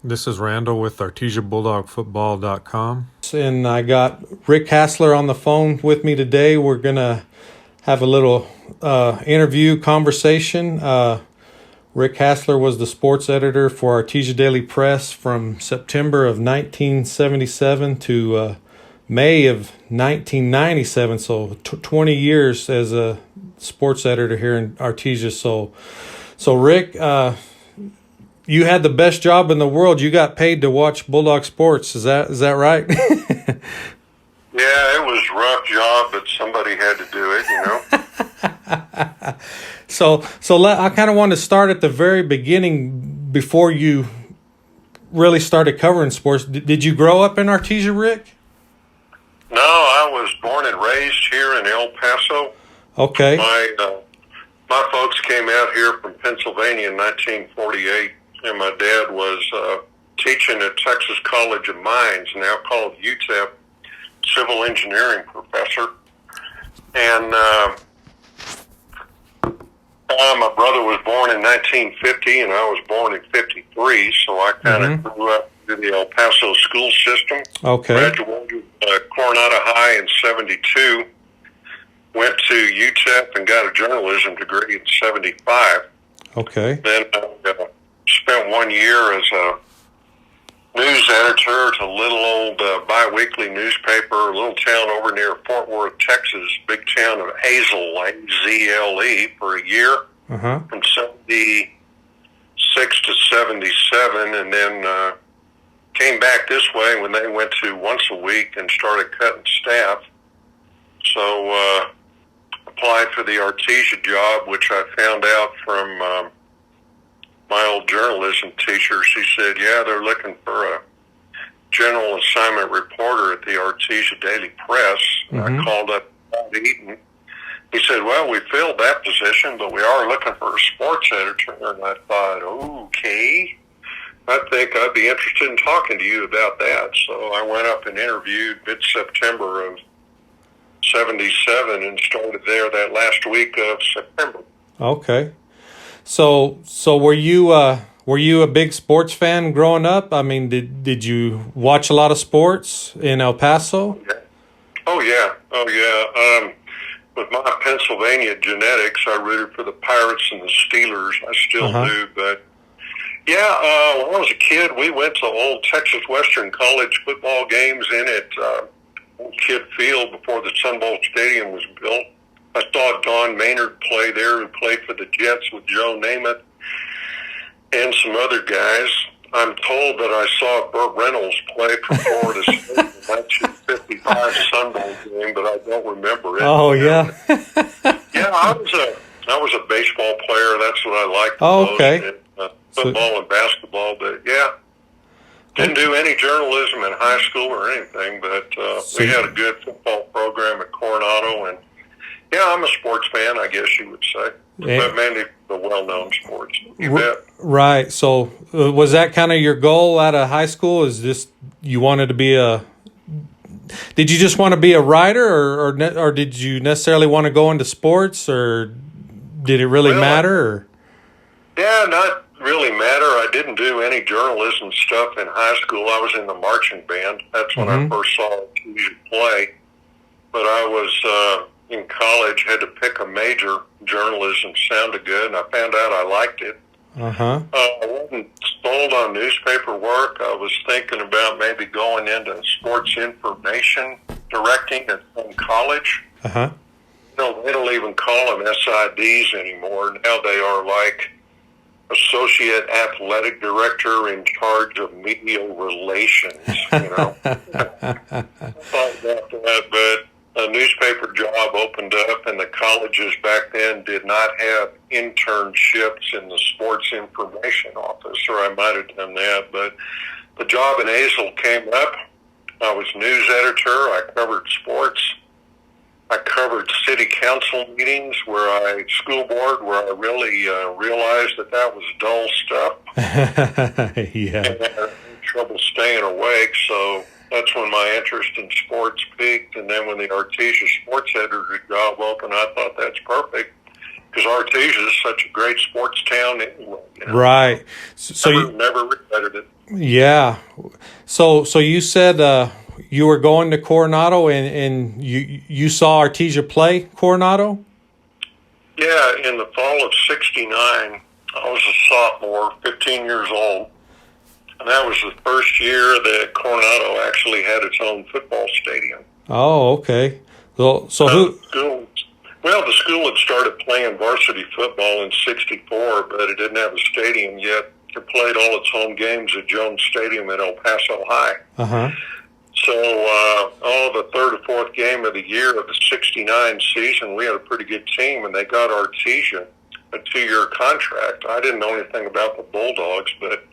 This is Randall with ArtesiaBulldogFootball.com. And I got Rick Hassler on the phone with me today. We're going to have a little interview conversation. Rick Hassler was the sports editor for Artesia Daily Press from September of 1977 to May of 1997. So 20 years as a sports editor here in Artesia. So Rick, you had the best job in the world. You got paid to watch Bulldog sports. Is that right? Yeah, it was a rough job, but somebody had to do it, So I kind of want to start at the very beginning before you really started covering sports. Did you grow up in Artesia, Rick? No, I was born and raised here in El Paso. Okay. My folks came out here from Pennsylvania in 1948, and my dad was teaching at Texas College of Mines, now called UTEP, civil engineering professor. And my brother was born in 1950, and I was born in 53, so I kind of grew up in the El Paso school system. Okay. Graduated Coronado High in 72, went to UTEP and got a journalism degree in 75. Okay. Then I spent 1 year as a news editor at a little old bi-weekly newspaper, a little town over near Fort Worth, Texas, big town of Azle, A-Z-L-E, for a year, from 76 to 77, and then came back this way when they went to once a week and started cutting staff. So applied for the Artesia job, which I found out from my old journalism teacher. She said, yeah, they're looking for a general assignment reporter at the Artesia Daily Press. I called up Bob Eaton. He said, well, we filled that position, but we are looking for a sports editor. And I thought, okay, I think I'd be interested in talking to you about that. So I went up and interviewed mid-September of 77 and started there that last week of September. Okay. So were you a big sports fan growing up? I mean, did you watch a lot of sports in El Paso? Oh yeah. With my Pennsylvania genetics, I rooted for the Pirates and the Steelers. I still do, but yeah, when I was a kid, we went to old Texas Western College football games in at Old Kid Field before the Sun Bowl Stadium was built. I saw Don Maynard play there, who played for the Jets with Joe Namath and some other guys. I'm told that I saw Burt Reynolds play for Florida State in the 1955 Sun Bowl game, but I don't remember it. Oh, yeah. Yeah, I was a baseball player. That's what I liked the most. Okay. Football and basketball, but yeah. Didn't do any journalism in high school or anything, but we had a good football program at Coronado, and yeah, I'm a sports fan, I guess you would say, but mainly the well-known sports. You bet. Right. So was that kind of your goal out of high school? Is this you wanted to be did you just want to be a writer, or did you necessarily want to go into sports, or did it really matter? Or? Yeah, not really matter. I didn't do any journalism stuff in high school. I was in the marching band. That's when I first saw you play. But I was in college, had to pick a major. Journalism sounded good, and I found out I liked it. I wasn't sold on newspaper work. I was thinking about maybe going into sports information directing at some college. They don't even call them SIDs anymore. Now they are like associate athletic director in charge of media relations, I thought about that, but a newspaper job opened up, and the colleges back then did not have internships in the sports information office, or I might have done that, but the job in Azle came up. I was news editor. I covered sports. I covered city council meetings school board, where I really realized that was dull stuff. Yeah. And I had trouble staying awake, so that's when my interest in sports peaked. And then when the Artesia sports editor job opened, I thought that's perfect, because Artesia is such a great sports town anyway. Right. So never regretted it. Yeah. So you said you were going to Coronado and you saw Artesia play Coronado? Yeah, in the fall of '69, I was a sophomore, 15 years old, and that was the first year that Coronado actually had its own football stadium. Oh, okay. So who? The school had started playing varsity football in '64, but it didn't have a stadium yet. It played all its home games at Jones Stadium at El Paso High. Uh-huh. So, the third or fourth game of the year of the '69 season, we had a pretty good team, and they got Artesia a 2-year contract. I didn't know anything about the Bulldogs, but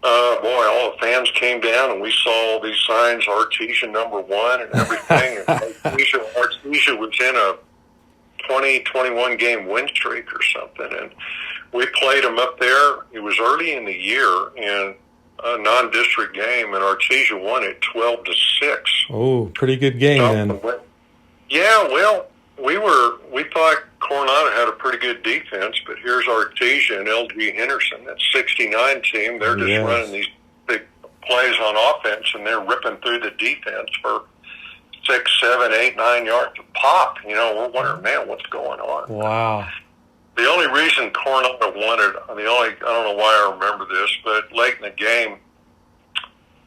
all the fans came down, and we saw all these signs, Artesia #1 and everything. And Artesia was in a 21 game win streak or something, and we played them up there. It was early in the year, and a non-district game, and Artesia won it 12-6. Oh, pretty good game then. Yeah, well, we thought Coronado had a pretty good defense, but here's Artesia and LG Henderson, that '69 team. They're just running these big plays on offense, and they're ripping through the defense for 6, 7, 8, 9 yards a pop. We're wondering, man, what's going on? Wow. The only reason Coronado won it, I don't know why I remember this, but late in the game,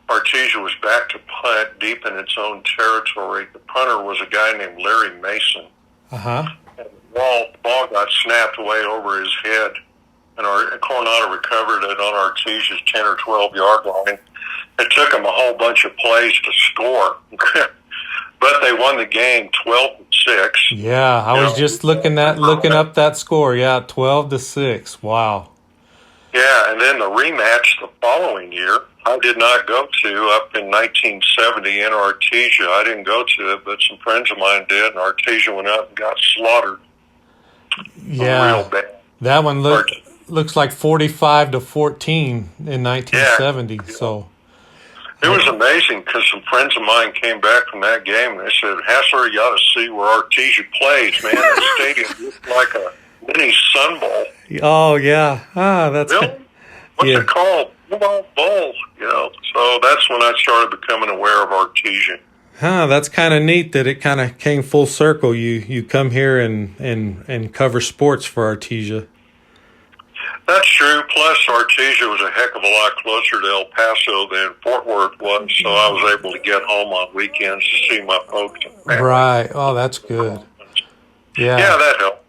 Artesia was back to punt deep in its own territory. The punter was a guy named Larry Mason. Uh-huh. And the ball got snapped way over his head, and Coronado recovered it on Artesia's 10 or 12 yard line. It took them a whole bunch of plays to score. But they won the game 12-6. Yeah, I was just looking up that score. Yeah, 12-6. Wow. Yeah, and then the rematch the following year, I did not go to up in 1970 in Artesia. I didn't go to it, but some friends of mine did, and Artesia went up and got slaughtered. Yeah, real bad. That one looks like 45-14 in 1970. Yeah. So. It was amazing because some friends of mine came back from that game and they said, Hassler, you ought to see where Artesia plays, man. The stadium looks like a mini Sun Bowl. Oh, yeah. That's really? What's it called? Bowl, So that's when I started becoming aware of Artesia. That's kind of neat that it kind of came full circle. You come here and cover sports for Artesia. That's true. Plus, Artesia was a heck of a lot closer to El Paso than Fort Worth was, so I was able to get home on weekends to see my folks. Right. Oh, that's good. Yeah. Yeah, that helped.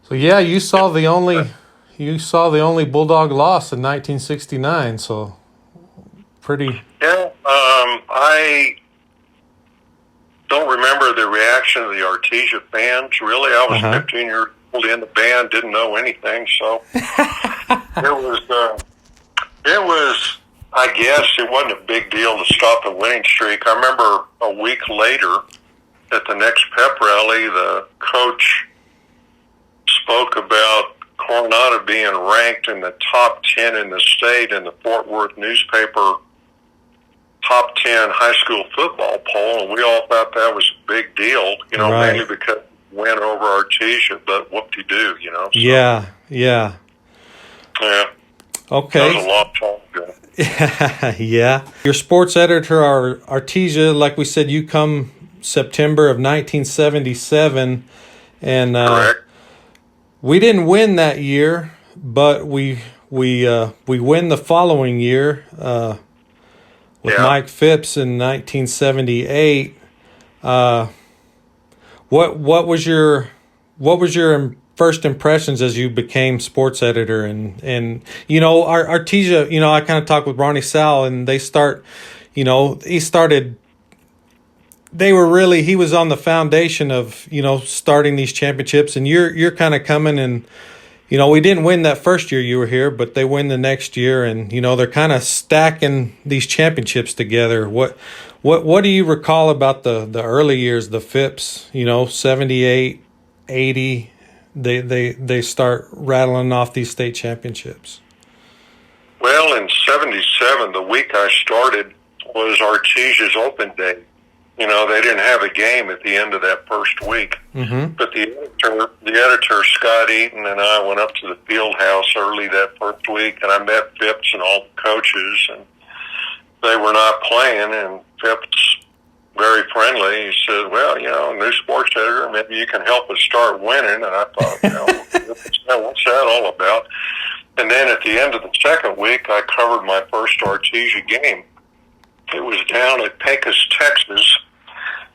So yeah, you saw the only Bulldog loss in 1969. So pretty. Yeah. I don't remember the reaction of the Artesia fans. Really, I was 15 years old in the band, didn't know anything, so it was. I guess it wasn't a big deal to stop the winning streak. I remember a week later at the next pep rally, the coach spoke about Coronado being ranked in the top 10 in the state in the Fort Worth newspaper top 10 high school football poll, and we all thought that was a big deal, right. Mainly because we went over Artesia, but whoop-de-doo, So. Yeah. Okay. That was a long time ago. Yeah. Your sports editor, Artesia, like we said, you come September of 1977, and correct. We didn't win that year, but we win the following year with Mike Phipps in 1978. What was your first impressions as you became sports editor? And Artesia, I kind of talked with Ronnie Sal, and they start, he was on the foundation of, starting these championships, and you're kind of coming and, we didn't win that first year you were here, but they win the next year, and, they're kind of stacking these championships together. What do you recall about the early years, the Phipps, 78, 80, they start rattling off these state championships? Well, in '77, the week I started was Artesia's open day. they didn't have a game at the end of that first week. Mm-hmm. But the editor, Scott Eaton, and I went up to the field house early that first week, and I met Phipps and all the coaches, and they were not playing, and Phipps, very friendly, he said, well, new sports editor, maybe you can help us start winning. And I thought, what's that all about? And then at the end of the second week, I covered my first Artesia game. It was down at Pecos, Texas,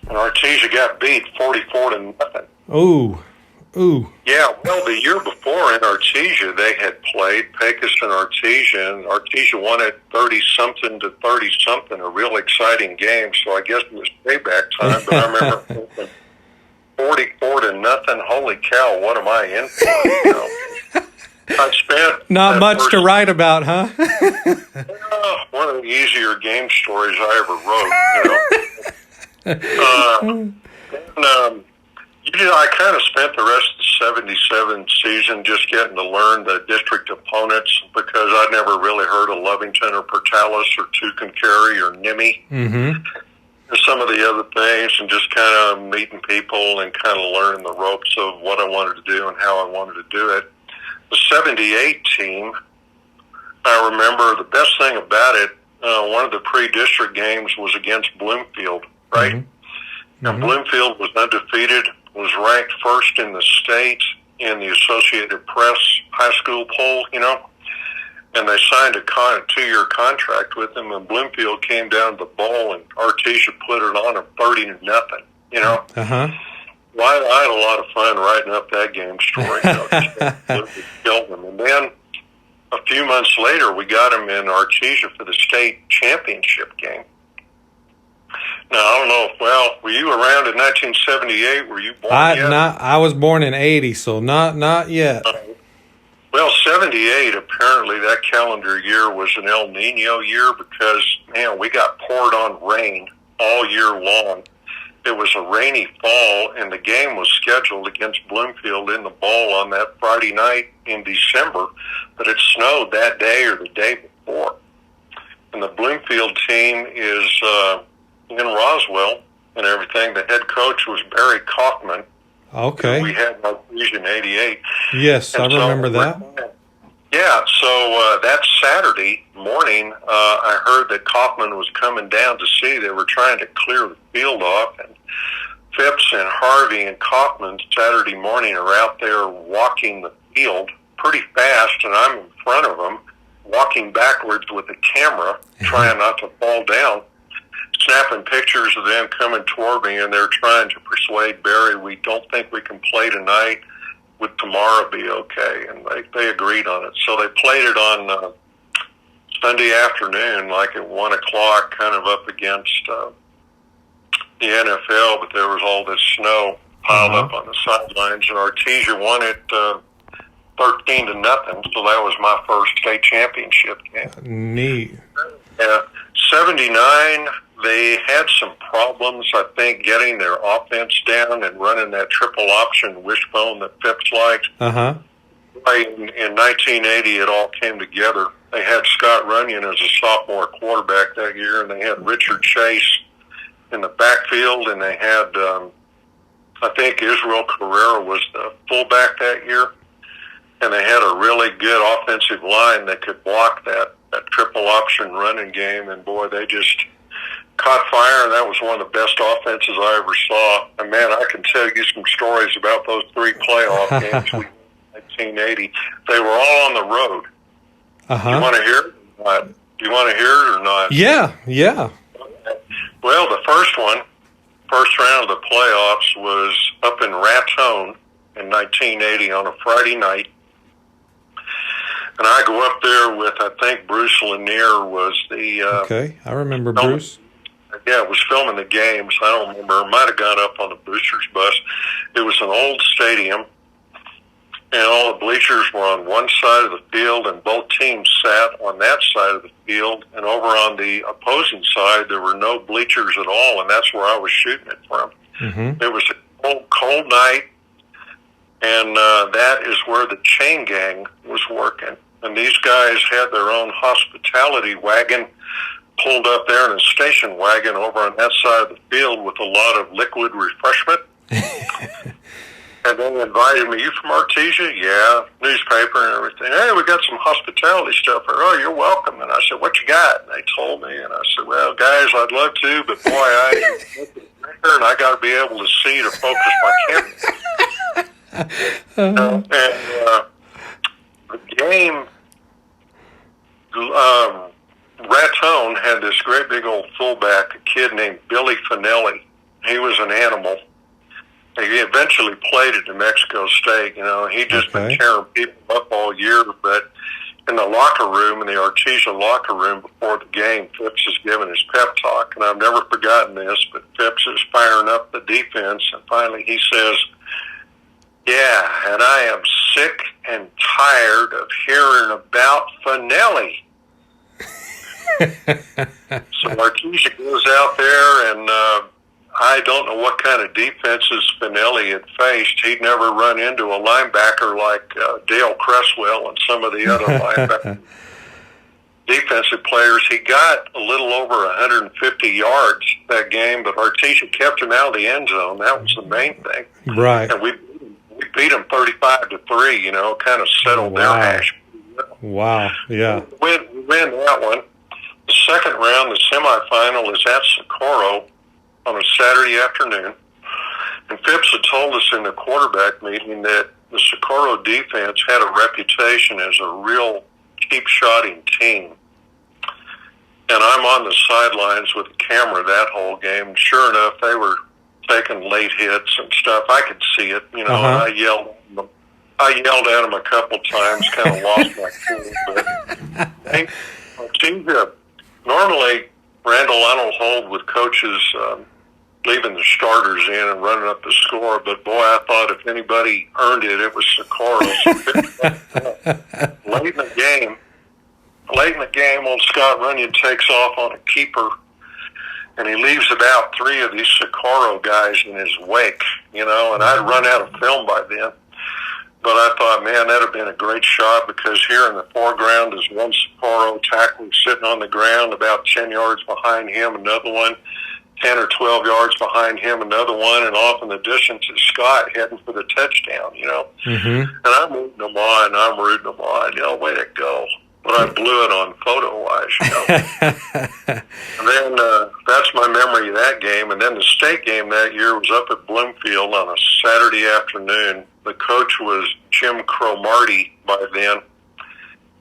and Artesia got beat 44-0. Ooh. Yeah, well, the year before in Artesia, they had played Pecos and Artesia, and Artesia won it 30-something to 30-something, a real exciting game. So I guess it was payback time. But I remember thinking, 44-0. Holy cow! What am I in for? I spent not much to write about, huh? One of the easier game stories I ever wrote. I kind of spent the rest of the 77 season just getting to learn the district opponents because I'd never really heard of Lovington or Portales or Tucumcari or Nimi. Mm-hmm. And some of the other things, and just kind of meeting people and kind of learning the ropes of what I wanted to do and how I wanted to do it. The 78 team, I remember the best thing about it, one of the pre-district games was against Bloomfield, right? Mm-hmm. And Bloomfield was undefeated, was ranked first in the state in the Associated Press high school poll, and they signed a 2-year contract with them, and Bloomfield came down to the bowl, and Artesia put it on them 30-0, Uh-huh. Well, I had a lot of fun writing up that game story. Killed them. And then a few months later, we got them in Artesia for the state championship game. Now, I don't know were you around in 1978? Were you born yet? I was born in 80, so not yet. Well, 78, apparently that calendar year was an El Nino year because, we got poured on rain all year long. It was a rainy fall, and the game was scheduled against Bloomfield in the bowl on that Friday night in December, but it snowed that day or the day before. And the Bloomfield team is in Roswell and everything. The head coach was Barry Kaufman. Okay. We had Artesia in 88. Yes, I remember that. Yeah, so that Saturday morning, I heard that Kaufman was coming down to see. They were trying to clear the field off, and Phipps and Harvey and Kaufman Saturday morning are out there walking the field pretty fast, and I'm in front of them, walking backwards with a camera, trying not to fall down, snapping pictures of them coming toward me, and they're trying to persuade Barry, we don't think we can play tonight. Would tomorrow be okay? And they agreed on it. So they played it on Sunday afternoon, like at 1 o'clock, kind of up against the NFL, but there was all this snow piled up on the sidelines, and Artesia won it 13-0. So that was my first state championship game. Neat. Yeah. 79, they had some problems, I think, getting their offense down and running that triple option wishbone that Phipps liked. Uh-huh. In 1980, it all came together. They had Scott Runyon as a sophomore quarterback that year, and they had Richard Chase in the backfield, and they had, I think Israel Carrera was the fullback that year, and they had a really good offensive line that could block that triple option running game, and boy, they just caught fire, and that was one of the best offenses I ever saw. And man, I can tell you some stories about those 3 playoff games we in 1980. They were all on the road. Uh-huh. You want to hear it or not? Do you want to hear it or not? Yeah. Well, the first round of the playoffs was up in Raton in 1980 on a Friday night. And I go up there with, I think Bruce Lanier was the... okay, I remember Bruce. Yeah, it was filming the games. I don't remember. It might have gone up on the boosters bus. It was an old stadium, and all the bleachers were on one side of the field, and both teams sat on that side of the field. And over on the opposing side, there were no bleachers at all, and that's where I was shooting it from. Mm-hmm. It was a cold night, and that is where the chain gang was working. And these guys had their own hospitality wagon pulled up there in a station wagon over on that side of the field with a lot of liquid refreshment. And then invited me. You from Artesia? Yeah. Newspaper and everything. Hey, we got some hospitality stuff. Oh, you're welcome. And I said, what you got? And they told me. And I said, well, guys, I'd love to, but boy, I got to be able to see to focus my camera. And the game, Raton had this great big old fullback, a kid named Billy Finelli. He was an animal. He eventually played at New Mexico State. He'd just been tearing people up all year. But in the locker room, in the Artesia locker room before the game, Phipps is giving his pep talk. And I've never forgotten this, but Phipps is firing up the defense. And finally he says, yeah, and I am sick and tired of hearing about Finelli. So Artesia goes out there, and I don't know what kind of defenses Finelli had faced. He'd never run into a linebacker like Dale Cresswell and some of the other linebacker defensive players. He got a little over 150 yards that game, but Artesia kept him out of the end zone. That was the main thing. Right. And we beat them 35-3, kind of settled their hash. Wow, yeah. We win that one. The second round, the semifinal, is at Socorro on a Saturday afternoon. And Phipps had told us in the quarterback meeting that the Socorro defense had a reputation as a real cheap-shotting team. And I'm on the sidelines with a camera that whole game. Sure enough, they were taking late hits and stuff. I could see it, and I yelled at them a couple times, kind of lost my cool. But normally, Randall Arnold hold with coaches leaving the starters in and running up the score, but boy, I thought if anybody earned it, it was Socorro. Late in the game, old Scott Runyon takes off on a keeper, and he leaves about 3 of these Socorro guys in his wake, and I'd run out of film by then. But I thought, man, that would have been a great shot, because here in the foreground is one Socorro tackler sitting on the ground about 10 yards behind him, another one 10 or 12 yards behind him, another one, and off in the distance is Scott heading for the touchdown, And I'm rooting them on, way to go. But I blew it on photo-wise, And then that's my memory of that game. And then the state game that year was up at Bloomfield on a Saturday afternoon. The coach was Jim Cromartie by then.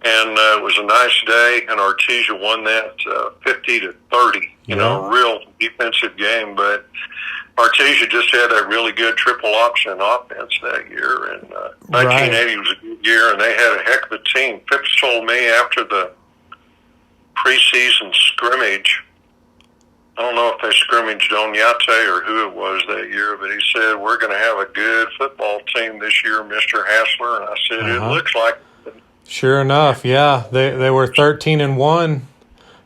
And it was a nice day, and Artesia won that 50-30. Real defensive game. But Artesia just had that really good triple option offense that year. And 1980 was a good year, and they had a heck of a team. Phipps told me after the preseason scrimmage, I don't know if they scrimmaged Onyate or who it was that year, but he said, we're going to have a good football team this year, Mr. Hassler. And I said, it looks like it. Sure enough, yeah. They were 13-1.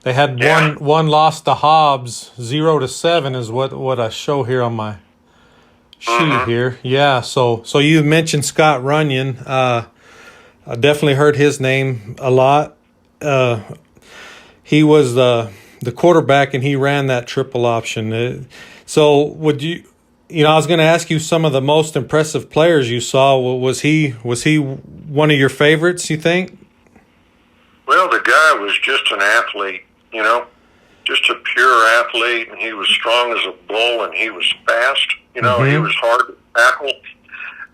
They had one loss to Hobbs. 0-7 is what I show here on my sheet here. Yeah. So you mentioned Scott Runyon. I definitely heard his name a lot. He was the quarterback, and he ran that triple option. So would you? I was going to ask you some of the most impressive players you saw. Was he one of your favorites, you think? Well, the guy was just an athlete, just a pure athlete, and he was strong as a bull, and he was fast. He was hard to tackle.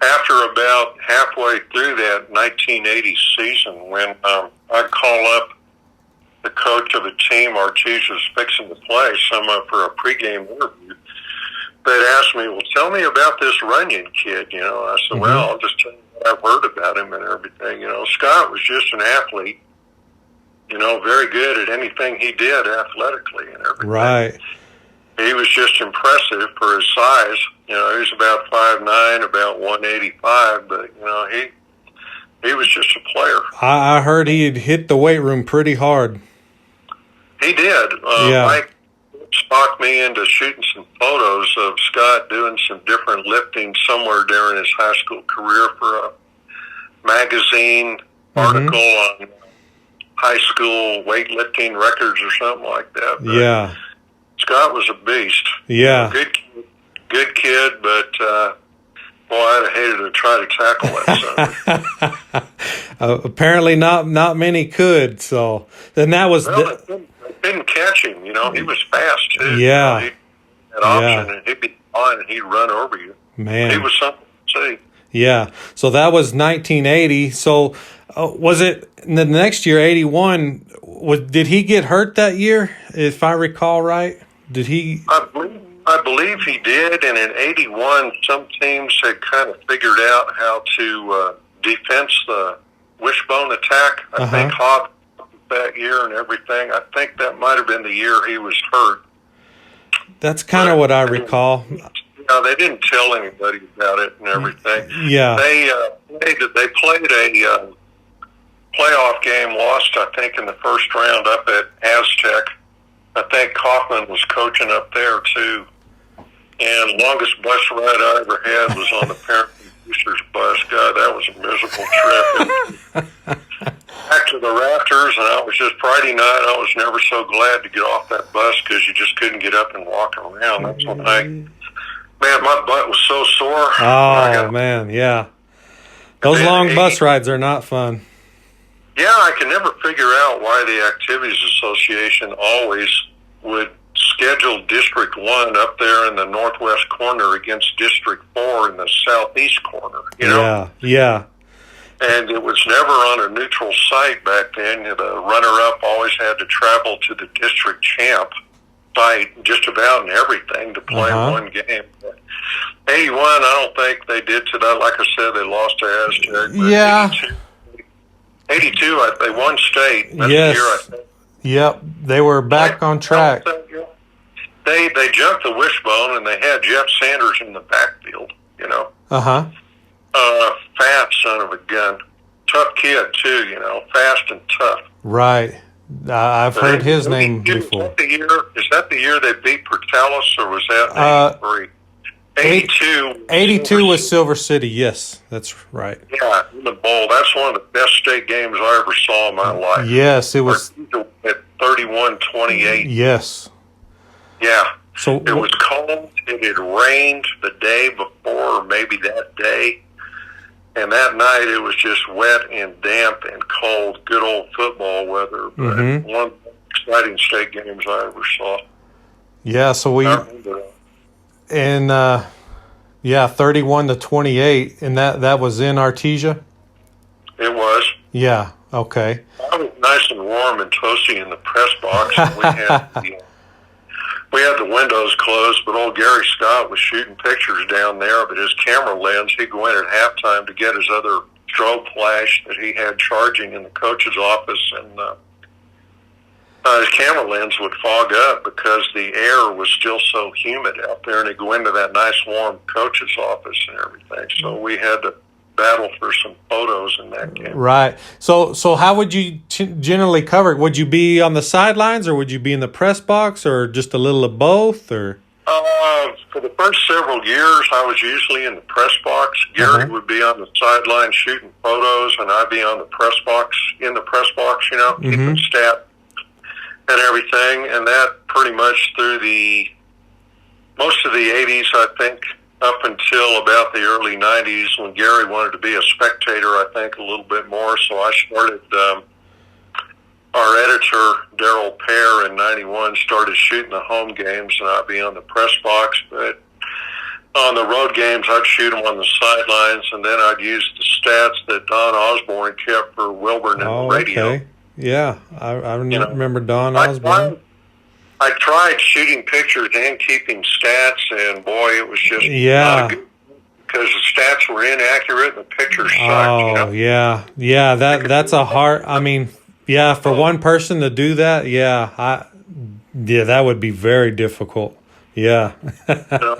After about halfway through that 1980 season, when I'd call up the coach of a team Artesia was fixing to play, for a pregame interview, they'd ask me, well, tell me about this Runyon kid, I said, well, I'll just tell you what I've heard about him and everything. Scott was just an athlete, very good at anything he did athletically and everything. Right. He was just impressive for his size. He was about 5'9", about 185, but, he was just a player. I heard he had hit the weight room pretty hard. He did. Mike talked me into shooting some photos of Scott doing some different lifting somewhere during his high school career for a magazine article on high school weightlifting records or something like that. But Yeah. Scott was a beast. Yeah. Good kid, but boy, I'd have hated to try to tackle that son. Apparently not many could. So then that was Well, they didn't catch him. You know, he was fast too. Yeah. You know, he had option, and he'd be fine, and he'd run over you. Man. He was something to see. Yeah. So that was 1980. So was it the next year, 81? Did he get hurt that year? If I recall right, did he? I believe he did, and in 81, some teams had kind of figured out how to defense the wishbone attack. I think Hobbs that year and everything. I think that might have been the year he was hurt. That's kind of what I recall. No, they didn't tell anybody about it and everything. Yeah. They played a playoff game, lost, I think, in the first round up at Aztec. I think Kaufman was coaching up there, too. And the longest bus ride I ever had was on the Parent Boosters bus. God, that was a miserable trip. Back to the Raptors, and I was just Friday night, I was never so glad to get off that bus because you just couldn't get up and walk around. That's when man, my butt was so sore. Oh, man, yeah. Those long bus rides are not fun. Yeah, I can never figure out why the Activities Association always would schedule District 1 up there in the northwest corner against District 4 in the southeast corner, you know? Yeah. And it was never on a neutral site back then. The runner-up always had to travel to the district champ site just about and everything to play one game. 81, I don't think they did to that. Like I said, they lost to Aztec. Yeah. 82, they won state. That's yes. The year, I think. Yep, they were back on track. They jumped the wishbone, and they had Jeff Sanders in the backfield, you know. Fat son of a gun. Tough kid, too, you know. Fast and tough. Right. I've heard his name before. Is that the year they beat Portales, or was that 83? 82. 82 was Silver City, yes. That's right. Yeah, in the bowl. That's one of the best state games I ever saw in my life. Yes, it was. At 31-28. Yes. Yeah. So it was cold. It had rained the day before, or maybe that day. And that night it was just wet and damp and cold. Good old football weather. But one of the exciting state games I ever saw. Yeah, so we... And, 31-28. And that was in Artesia? It was. Yeah, okay. I was nice and warm and toasty in the press box. And we had the windows closed, but old Gary Scott was shooting pictures down there, but his camera lens, he'd go in at halftime to get his other strobe flash that he had charging in the coach's office, and his camera lens would fog up because the air was still so humid out there, and he'd go into that nice warm coach's office and everything. So we had to battle for some photos in that game. Right. So how would you generally cover it? Would you be on the sidelines, or would you be in the press box, or just a little of both, or? For the first several years, I was usually in the press box. Gary would be on the sideline shooting photos, and I'd be on the press box, you know, keeping stat and everything. And that pretty much through most of the 80s, I think, up until about the early 90s when Gary wanted to be a spectator, I think, a little bit more. So I started, our editor, Darryl Pear, in 91, started shooting the home games, and I'd be on the press box. But on the road games, I'd shoot them on the sidelines, and then I'd use the stats that Don Osborne kept for Wilburn and the radio. Okay. Yeah, I remember Don Osborne. I tried shooting pictures and keeping stats, and boy, it was just not good because the stats were inaccurate and the pictures sucked. Oh, you know? yeah. That's a hard. I mean, yeah, for one person to do that, that would be very difficult. Yeah. So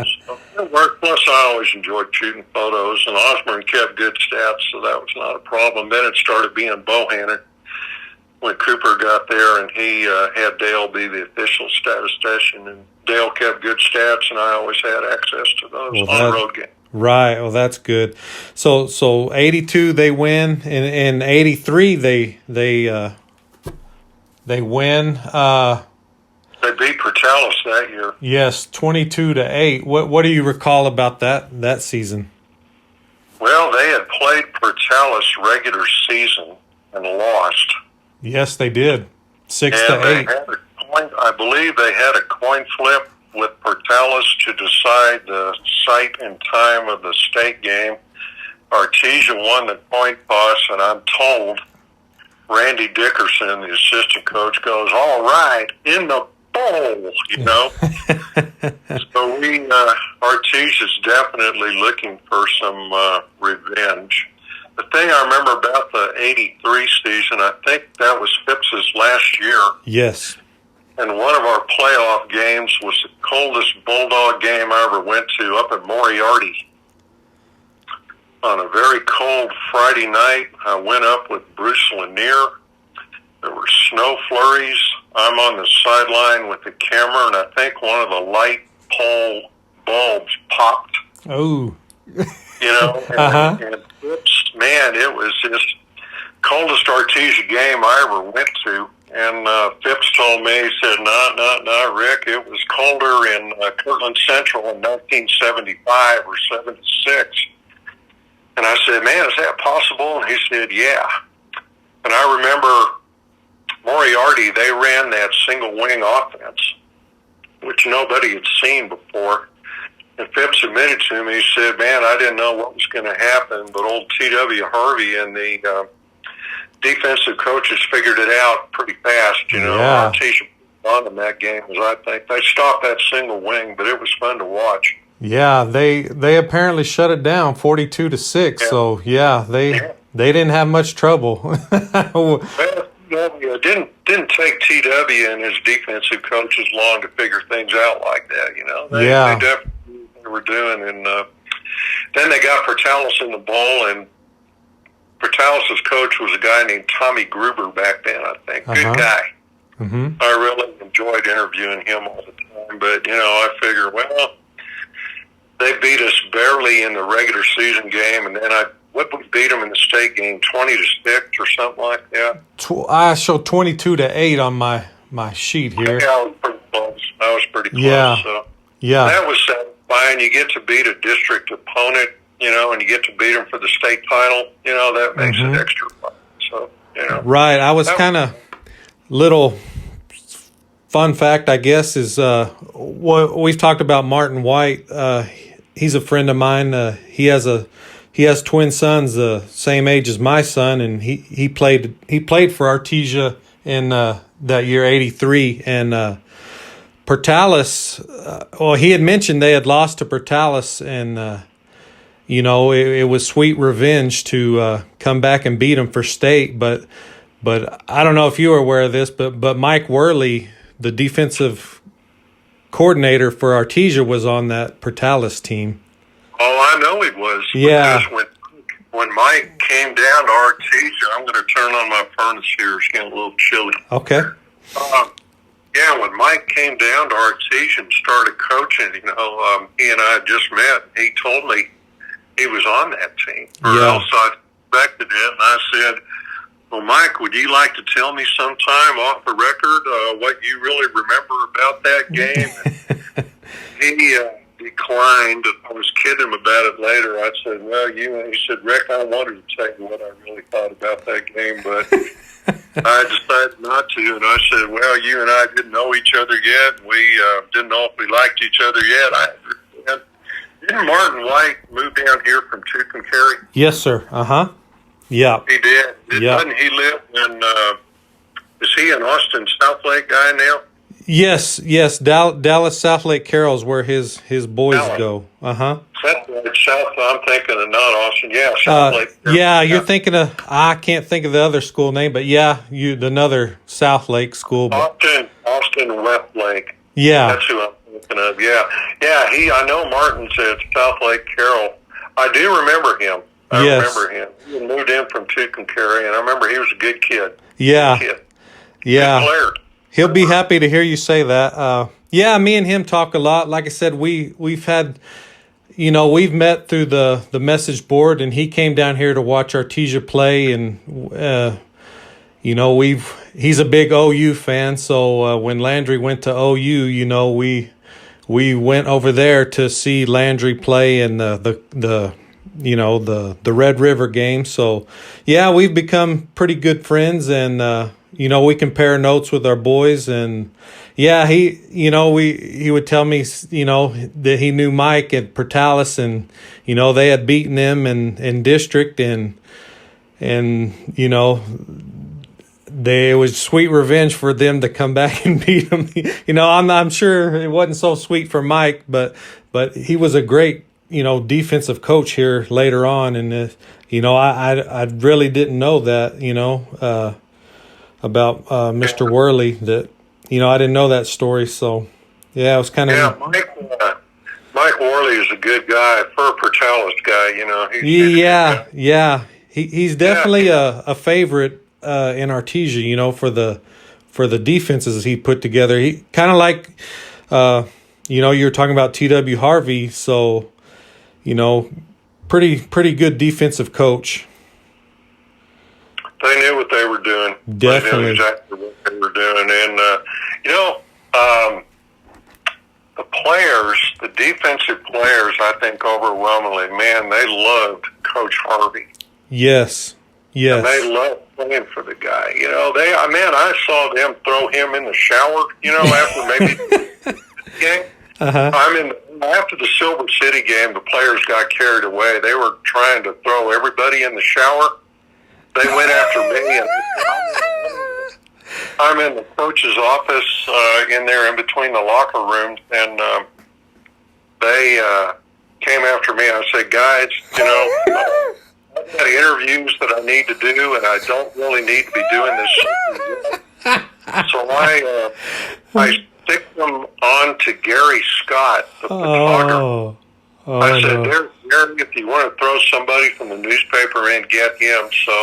it worked. Plus, I always enjoyed shooting photos, and Osborne kept good stats, so that was not a problem. Then it started being Bohannon when Cooper got there, and he had Dale be the official statistician, and Dale kept good stats, and I always had access to those on road games. Right. Well, that's good. So 82 they win, and 83 they They win. They beat Portales that year. Yes, 22-8. What do you recall about that season? Well, they had played Portales regular season and lost. Yes, they did. 6-8. I believe they had a coin flip with Portales to decide the site and time of the state game. Artesia won the coin toss, and I'm told Randy Dickerson, the assistant coach, goes, "All right, in the bowl," you know. So Artesia's definitely looking for some revenge. The thing I remember about the 83 season, I think that was Phipps's last year. Yes. And one of our playoff games was the coldest Bulldog game I ever went to up at Moriarty. On a very cold Friday night, I went up with Bruce Lanier. There were snow flurries. I'm on the sideline with the camera, and I think one of the light pole bulbs popped. Oh. You know, and Phipps, man, it was just coldest Artesia game I ever went to. And Phipps told me, he said, no, Rick, it was colder in Kirtland Central in 1975 or 76. And I said, man, is that possible? And he said, yeah. And I remember Moriarty, they ran that single wing offense, which nobody had seen before. And Phipps admitted to me, he said, man, I didn't know what was going to happen, but old T.W. Harvey and the defensive coaches figured it out pretty fast. You know, Yeah. Artesia won in that game, as I think. They stopped that single wing, but it was fun to watch. Yeah, they apparently shut it down 42-6. Yeah. So they didn't have much trouble. Well, it didn't take TW and his defensive coaches long to figure things out like that. You know, they definitely knew what they were doing. And then they got Portales in the bowl, and Portales' coach was a guy named Tommy Gruber back then. I think good guy. Mm-hmm. I really enjoyed interviewing him all the time. But you know, I figure, well, they beat us barely in the regular season game, and then we beat them in the state game 20-6 or something like that. I show 22-8 on my sheet here. Yeah, I was pretty close. Yeah. So Yeah. that was satisfying. You get to beat a district opponent, you know, and you get to beat them for the state title. You know, that makes it extra fun. So, you know. Right. I was kind of little fun fact, I guess, is what we've talked about Martin White. He's a friend of mine. He has twin sons the same age as my son, and he played for Artesia in that year, 83. And Portales, he had mentioned they had lost to Portales, and you know, it was sweet revenge to come back and beat them for state. But I don't know if you were aware of this, but Mike Worley, the defensive coordinator for Artesia, was on that Portales team. Oh, I know he was. Yeah. Because when Mike came down to Artesia, I'm going to turn on my furnace here. It's getting a little chilly. Okay. Yeah, when Mike came down to Artesia and started coaching, you know, he and I had just met. He told me he was on that team. Or else I expected it, and I said, well, Mike, would you like to tell me sometime off the record what you really remember about that game? He declined. I was kidding him about it later. I said, well, he said, Rick, I wanted to tell you what I really thought about that game, but I decided not to. And I said, well, you and I didn't know each other yet. We didn't know if we liked each other yet. Didn't Martin White move down here from Tucumcari? Yes, sir. Yeah. He did. Yeah. Doesn't he live in, is he an Austin Southlake guy now? Yes. Dallas Southlake Carroll's where his boys go. That's right. South. I'm thinking of not Austin. Yeah, Southlake. You're thinking of. I can't think of the other school name, but another Southlake school. Austin Westlake. Yeah, that's who I'm thinking of. Yeah. I know Martin said Southlake Carroll. I do remember him. I remember him. He moved in from Tucumcari, and I remember he was a good kid. Yeah. Good player. He'll be happy to hear you say that. Me and him talk a lot. Like I said, we've had, we've met through the message board, and he came down here to watch Artesia play, and he's a big OU fan. So when Landry went to OU, we went over there to see Landry play in the Red River game. So yeah, we've become pretty good friends, and we compare notes with our boys. And yeah, he would tell me that he knew Mike at Portales, and they had beaten him in district, and it was sweet revenge for them to come back and beat him. I'm sure it wasn't so sweet for Mike, but he was a great defensive coach here later on, and I really didn't know that about Mr. Worley, that I didn't know that story. So yeah, it was kind of Mike Worley is a good guy, for a Portales guy. He's definitely a favorite in Artesia, for the defenses he put together. He kind of like, you were talking about T.W. Harvey, so, pretty good defensive coach. They knew what they were doing. Definitely. They knew exactly what they were doing. And, the players, the defensive players, I think overwhelmingly, man, they loved Coach Harvey. Yes. And they loved playing for the guy. I saw them throw him in the shower, after maybe the game. After the Silver City game, the players got carried away. They were trying to throw everybody in the shower. They went after me, and I'm in the coach's office in there in between the locker rooms, and they came after me. I said, guys, I've got interviews that I need to do, and I don't really need to be doing this. So I stick them on to Gary Scott, the photographer. I said, Gary, if you want to throw somebody from the newspaper in, get him. So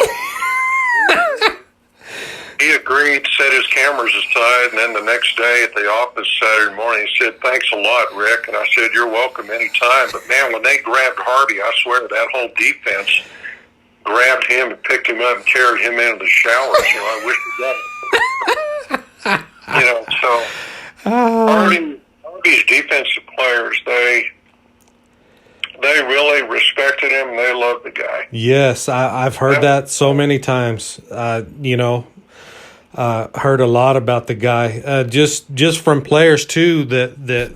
he agreed, set his cameras aside, and then the next day at the office Saturday morning, he said, thanks a lot, Rick. And I said, you're welcome anytime. But, man, when they grabbed Harvey, I swear that whole defense grabbed him and picked him up and carried him into the showers. I wish we got it. So Harvey's defensive players, they really respected him, and they loved the guy. Yes, I've heard that so many times. Heard a lot about the guy. Just from players too, that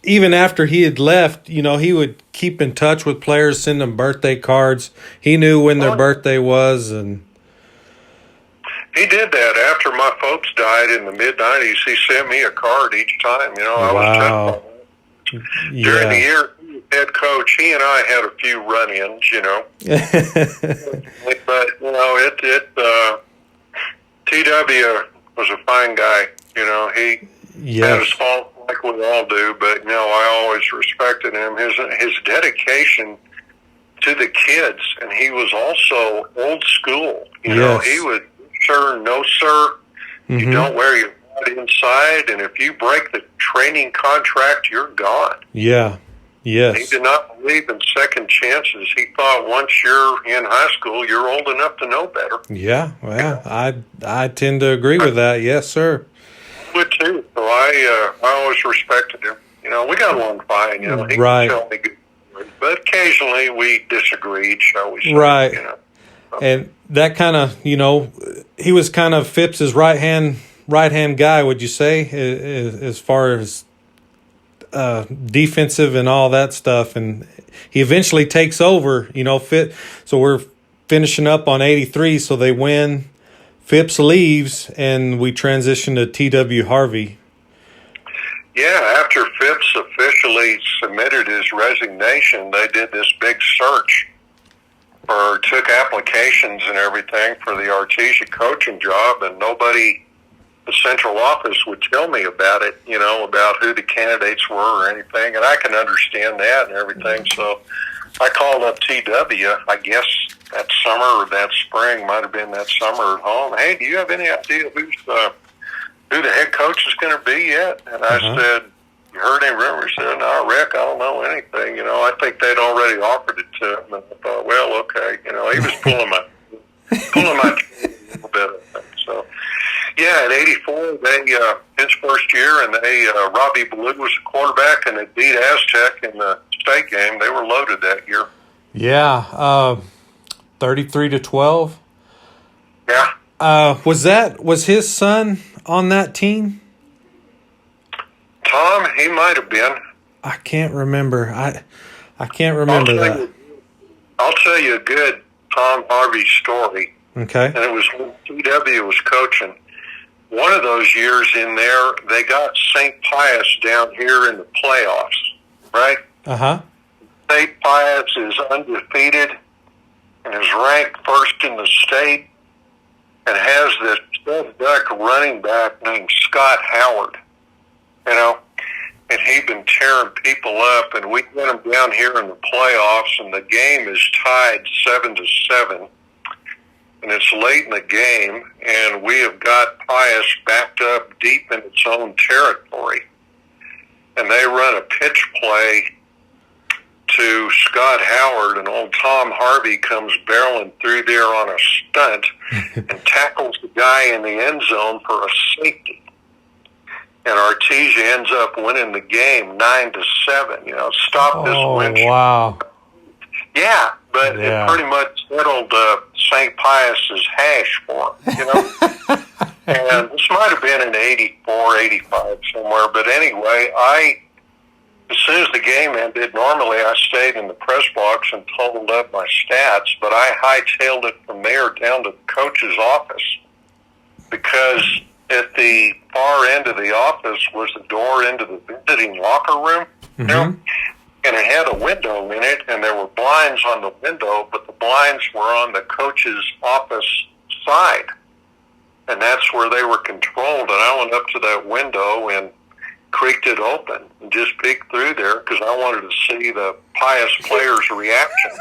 even after he had left, he would keep in touch with players, send them birthday cards. He knew when their birthday was, and he did that. After my folks died in the mid-'90s, he sent me a card each time. I was during the year, head coach, he and I had a few run-ins, but TW was a fine guy. He had his faults like we all do, but I always respected him. His dedication to the kids, and he was also old school. He was sir, no sir. Mm-hmm. You don't wear your butt inside, and if you break the training contract, you're gone. Yeah. Yes. He did not believe in second chances. He thought once you're in high school, you're old enough to know better. Yeah, well, I tend to agree with that. Yes, sir. I would too. So I always respected him. We got along fine. He could tell me good words, but occasionally we disagreed, shall we say. Right. And that kind of, he was kind of Phipps's right hand guy, would you say, as far as defensive and all that stuff, and he eventually takes over. So we're finishing up on 83, so they win. Phipps leaves, and we transition to T.W. Harvey. Yeah, after Phipps officially submitted his resignation, they did this big search, or took applications and everything for the Artesia coaching job, and nobody, the central office, would tell me about it, about who the candidates were or anything, and I can understand that and everything. So I called up TW, I guess that summer or that spring, might have been that summer at home. Hey, do you have any idea who the head coach is going to be yet? And I said, you heard any rumors? He said, no, Rick, I don't know anything. I think they'd already offered it to him. And I thought, well, okay. He was pulling my a little bit. So Yeah, in '84, his first year, and Robbie Ballou was the quarterback, and they beat Aztec in the state game. They were loaded that year. Yeah, 33-12. Yeah. Was his son on that team? Tom, he might have been. I can't remember. I can't remember that. I'll tell you a good Tom Harvey story. Okay. And it was when TW was coaching. One of those years in there, they got St. Pius down here in the playoffs, right? Uh-huh. St. Pius is undefeated and is ranked first in the state and has this stud duck running back named Scott Howard, and he'd been tearing people up, and we get him down here in the playoffs, and the game is tied 7-7, and it's late in the game, and we have got Pius backed up deep in its own territory, and they run a pitch play to Scott Howard, and old Tom Harvey comes barreling through there on a stunt and tackles the guy in the end zone for a safety. And Artesia ends up winning the game 9-7. Stop this win. Oh, wow. Yeah, but it pretty much settled St. Pius's hash for him, And this might have been in 84, 85 somewhere. But anyway, as soon as the game ended, normally I stayed in the press box and totaled up my stats, but I hightailed it from there down to the coach's office because at the far end of the office was the door into the visiting locker room, and it had a window in it, and there were blinds on the window, but the blinds were on the coach's office side, and that's where they were controlled. And I went up to that window and creaked it open and just peeked through there because I wanted to see the Pius players' reaction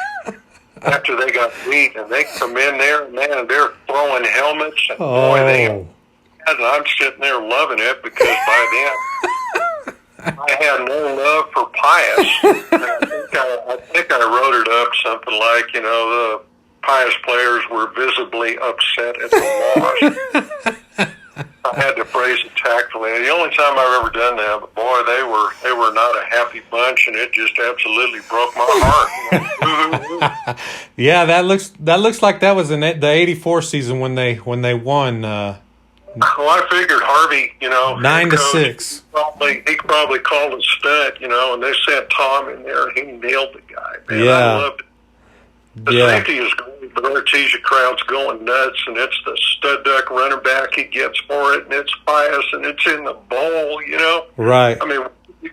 after they got beat. And they come in there, and man, they're throwing helmets, and and I'm sitting there loving it because by then I had no love for Pius. And I think I wrote it up something like, the Pius players were visibly upset at the loss. I had to phrase it tactfully. The only time I've ever done that, but boy, they were not a happy bunch, and it just absolutely broke my heart. Yeah, that looks like that was in the '84 season when they won. Well, I figured Harvey, 9-6. He probably called a stunt, and they sent Tom in there, and he nailed the guy. Man, yeah. I loved it. The safety is great, but Artesia crowd's going nuts, and it's the stud duck running back. He gets for it, and it's Pius, and it's in the bowl, Right. I mean,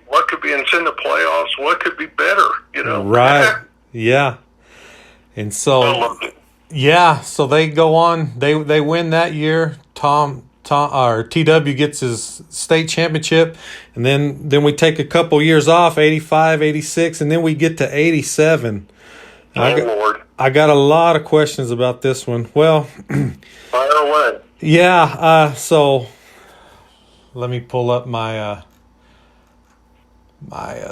what could be, and it's in the playoffs, what could be better, Right. Yeah. And so, I loved it. Yeah, so they go on. They win that year. TW gets his state championship, and then we take a couple years off, 85, 86, and then we get to 87. Lord. I got a lot of questions about this one. Well, Fire away. Yeah, so let me pull up my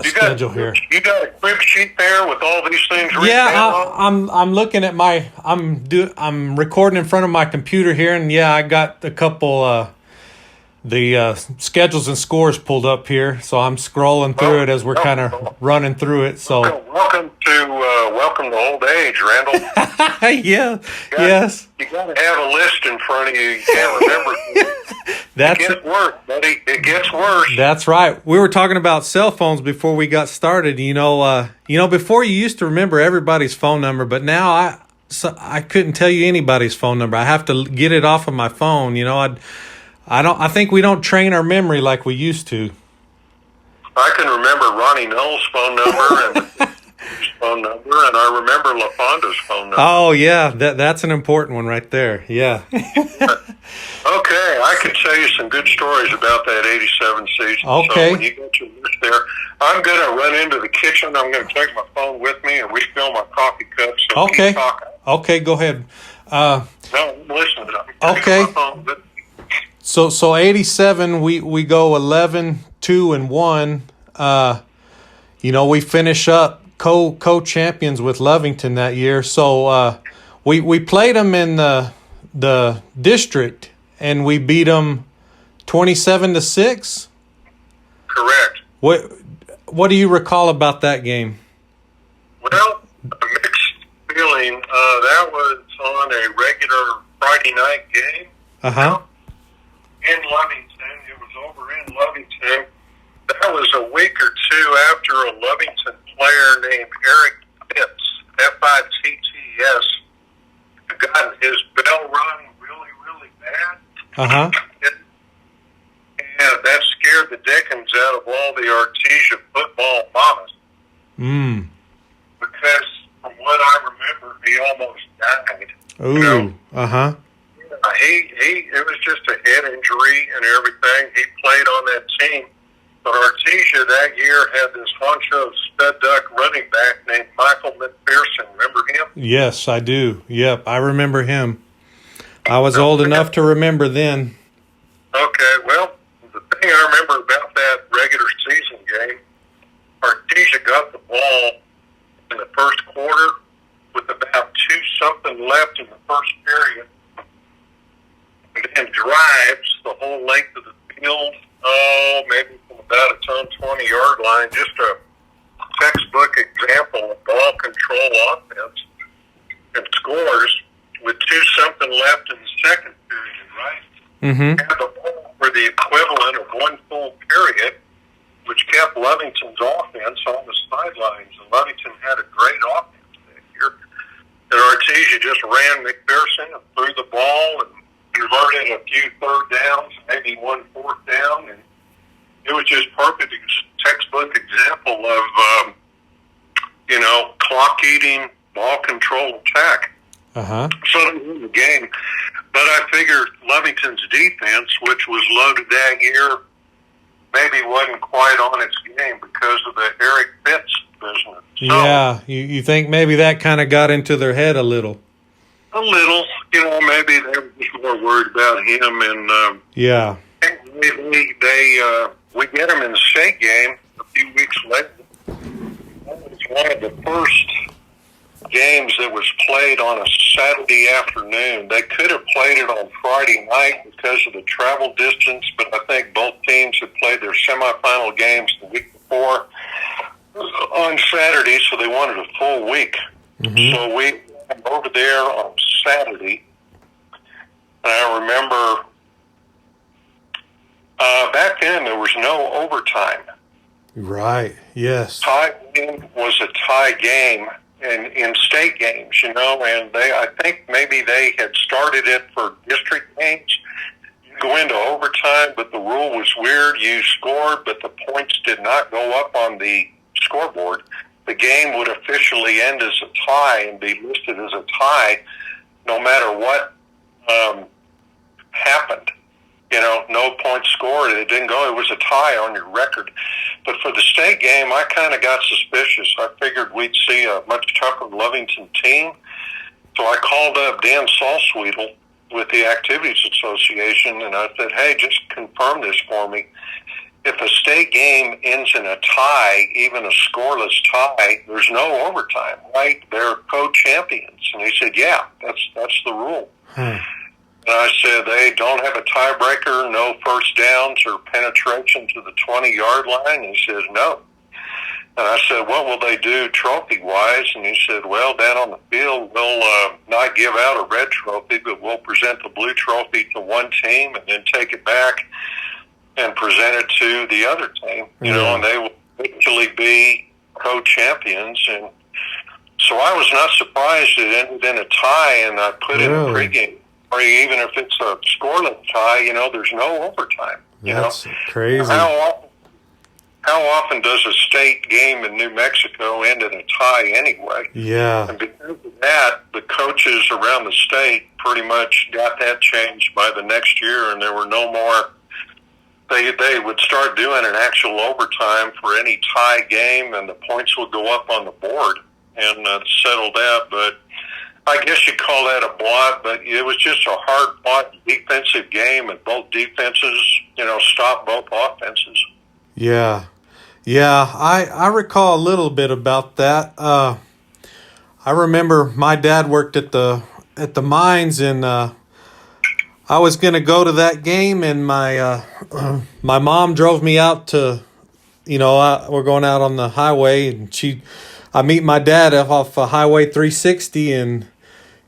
schedule here. You got a crib sheet there with all these things written Yeah, down? I'm looking at I'm recording in front of my computer here, and I got a couple the schedules and scores pulled up here, so I'm scrolling through it as we're kind of running through it. So welcome to old age, Randall. Yes. You got to have a list in front of you. You can't remember. It gets worse, buddy. It gets worse. That's right. We were talking about cell phones before we got started. Before you used to remember everybody's phone number, but now I couldn't tell you anybody's phone number. I have to get it off of my phone. I think we don't train our memory like we used to. I can remember Ronnie Knowles' phone number and his phone number, and I remember LaFonda's phone number. Oh yeah, that's an important one right there. Yeah. Okay, I can tell you some good stories about that 87 season. Okay. So when you get your list there, I'm going to run into the kitchen. I'm going to take my phone with me and refill my coffee cups. So okay. Keep talking. Okay, go ahead. No, I'm listening to them. Okay. So 87, we go 11-2-1. We finish up co-champions with Lovington that year. So we played them in the district, and we beat them 27-6. Correct. What do you recall about that game? Well, a mixed feeling. That was on a regular Friday night game. Uh-huh. In Lovington. It was over in Lovington. That was a week or two after a Lovington player named Eric Fitz, Fitts, had gotten his bell rung really, really bad. Uh-huh. And that scared the dickens out of all the Artesia football mamas. Because from what I remember, he almost died. Ooh, you know? uh-huh. It was just a head injury and everything. He played on that team. But Artesia that year had this honcho stud duck running back named Michael McPherson. Remember him? Yes, I do. Yep, I remember him. I was old enough to remember then. Okay, well, the thing I remember about that regular season game, Artesia got the ball in the first quarter with about 2-something left in the first period, and then drives the whole length of the field, maybe from about a 20-yard line, just a textbook example of ball control offense, and scores with 2-something left in the second period, right? Mm-hmm. Had the ball for the equivalent of one full period, which kept Lovington's offense on the sidelines. And Lovington had a great offense that year. And Artesia just ran McPherson and threw the ball and converted a few third downs, maybe one fourth down. And it was just perfect textbook example of, clock-eating, ball control attack. Uh-huh. So they won the game. But I figured Lovington's defense, which was loaded that year, maybe wasn't quite on its game because of the Eric Fitz business. So, yeah, you think maybe that kind of got into their head a little. A little. Maybe they were just more worried about him. And yeah. We get him in the state game a few weeks later. That was one of the first games that was played on a Saturday afternoon. They could have played it on Friday night because of the travel distance, but I think both teams had played their semifinal games the week before on Saturday, so they wanted a full week. Mm-hmm. So we went over there on Saturday, and I remember back then there was no overtime. Right, yes. Tie game was a tie game. And in state games, and I think maybe they had started it for district games. You go into overtime, but the rule was weird. You scored, but the points did not go up on the scoreboard. The game would officially end as a tie and be listed as a tie no matter what happened. No points scored. It didn't go. It was a tie on your record. But for the state game, I kind of got suspicious. I figured we'd see a much tougher Lovington team. So I called up Dan Salsweedle with the Activities Association, and I said, hey, just confirm this for me. If a state game ends in a tie, even a scoreless tie, there's no overtime, right? They're co-champions. And he said, yeah, that's the rule. And I said, they don't have a tiebreaker, no first downs or penetration to the 20-yard line? And he says, no. And I said, what will they do trophy-wise? And he said, well, down on the field, we'll not give out a red trophy, but we'll present the blue trophy to one team and then take it back and present it to the other team. And they will eventually be co-champions. And so I was not surprised it ended in a tie, and I put in a pregame. Or even if it's a scoreless tie, there's no overtime. That's crazy. How often does a state game in New Mexico end in a tie anyway? Yeah. And because of that, the coaches around the state pretty much got that changed by the next year, and there were no more. They would start doing an actual overtime for any tie game, and the points would go up on the board and settle that. But I guess you'd call that a blot, but it was just a hard-fought defensive game, and both defenses, stopped both offenses. Yeah. I recall a little bit about that. I remember my dad worked at the mines, and I was going to go to that game, and my my mom drove me out to, we're going out on the highway, and I meet my dad off Highway 360, and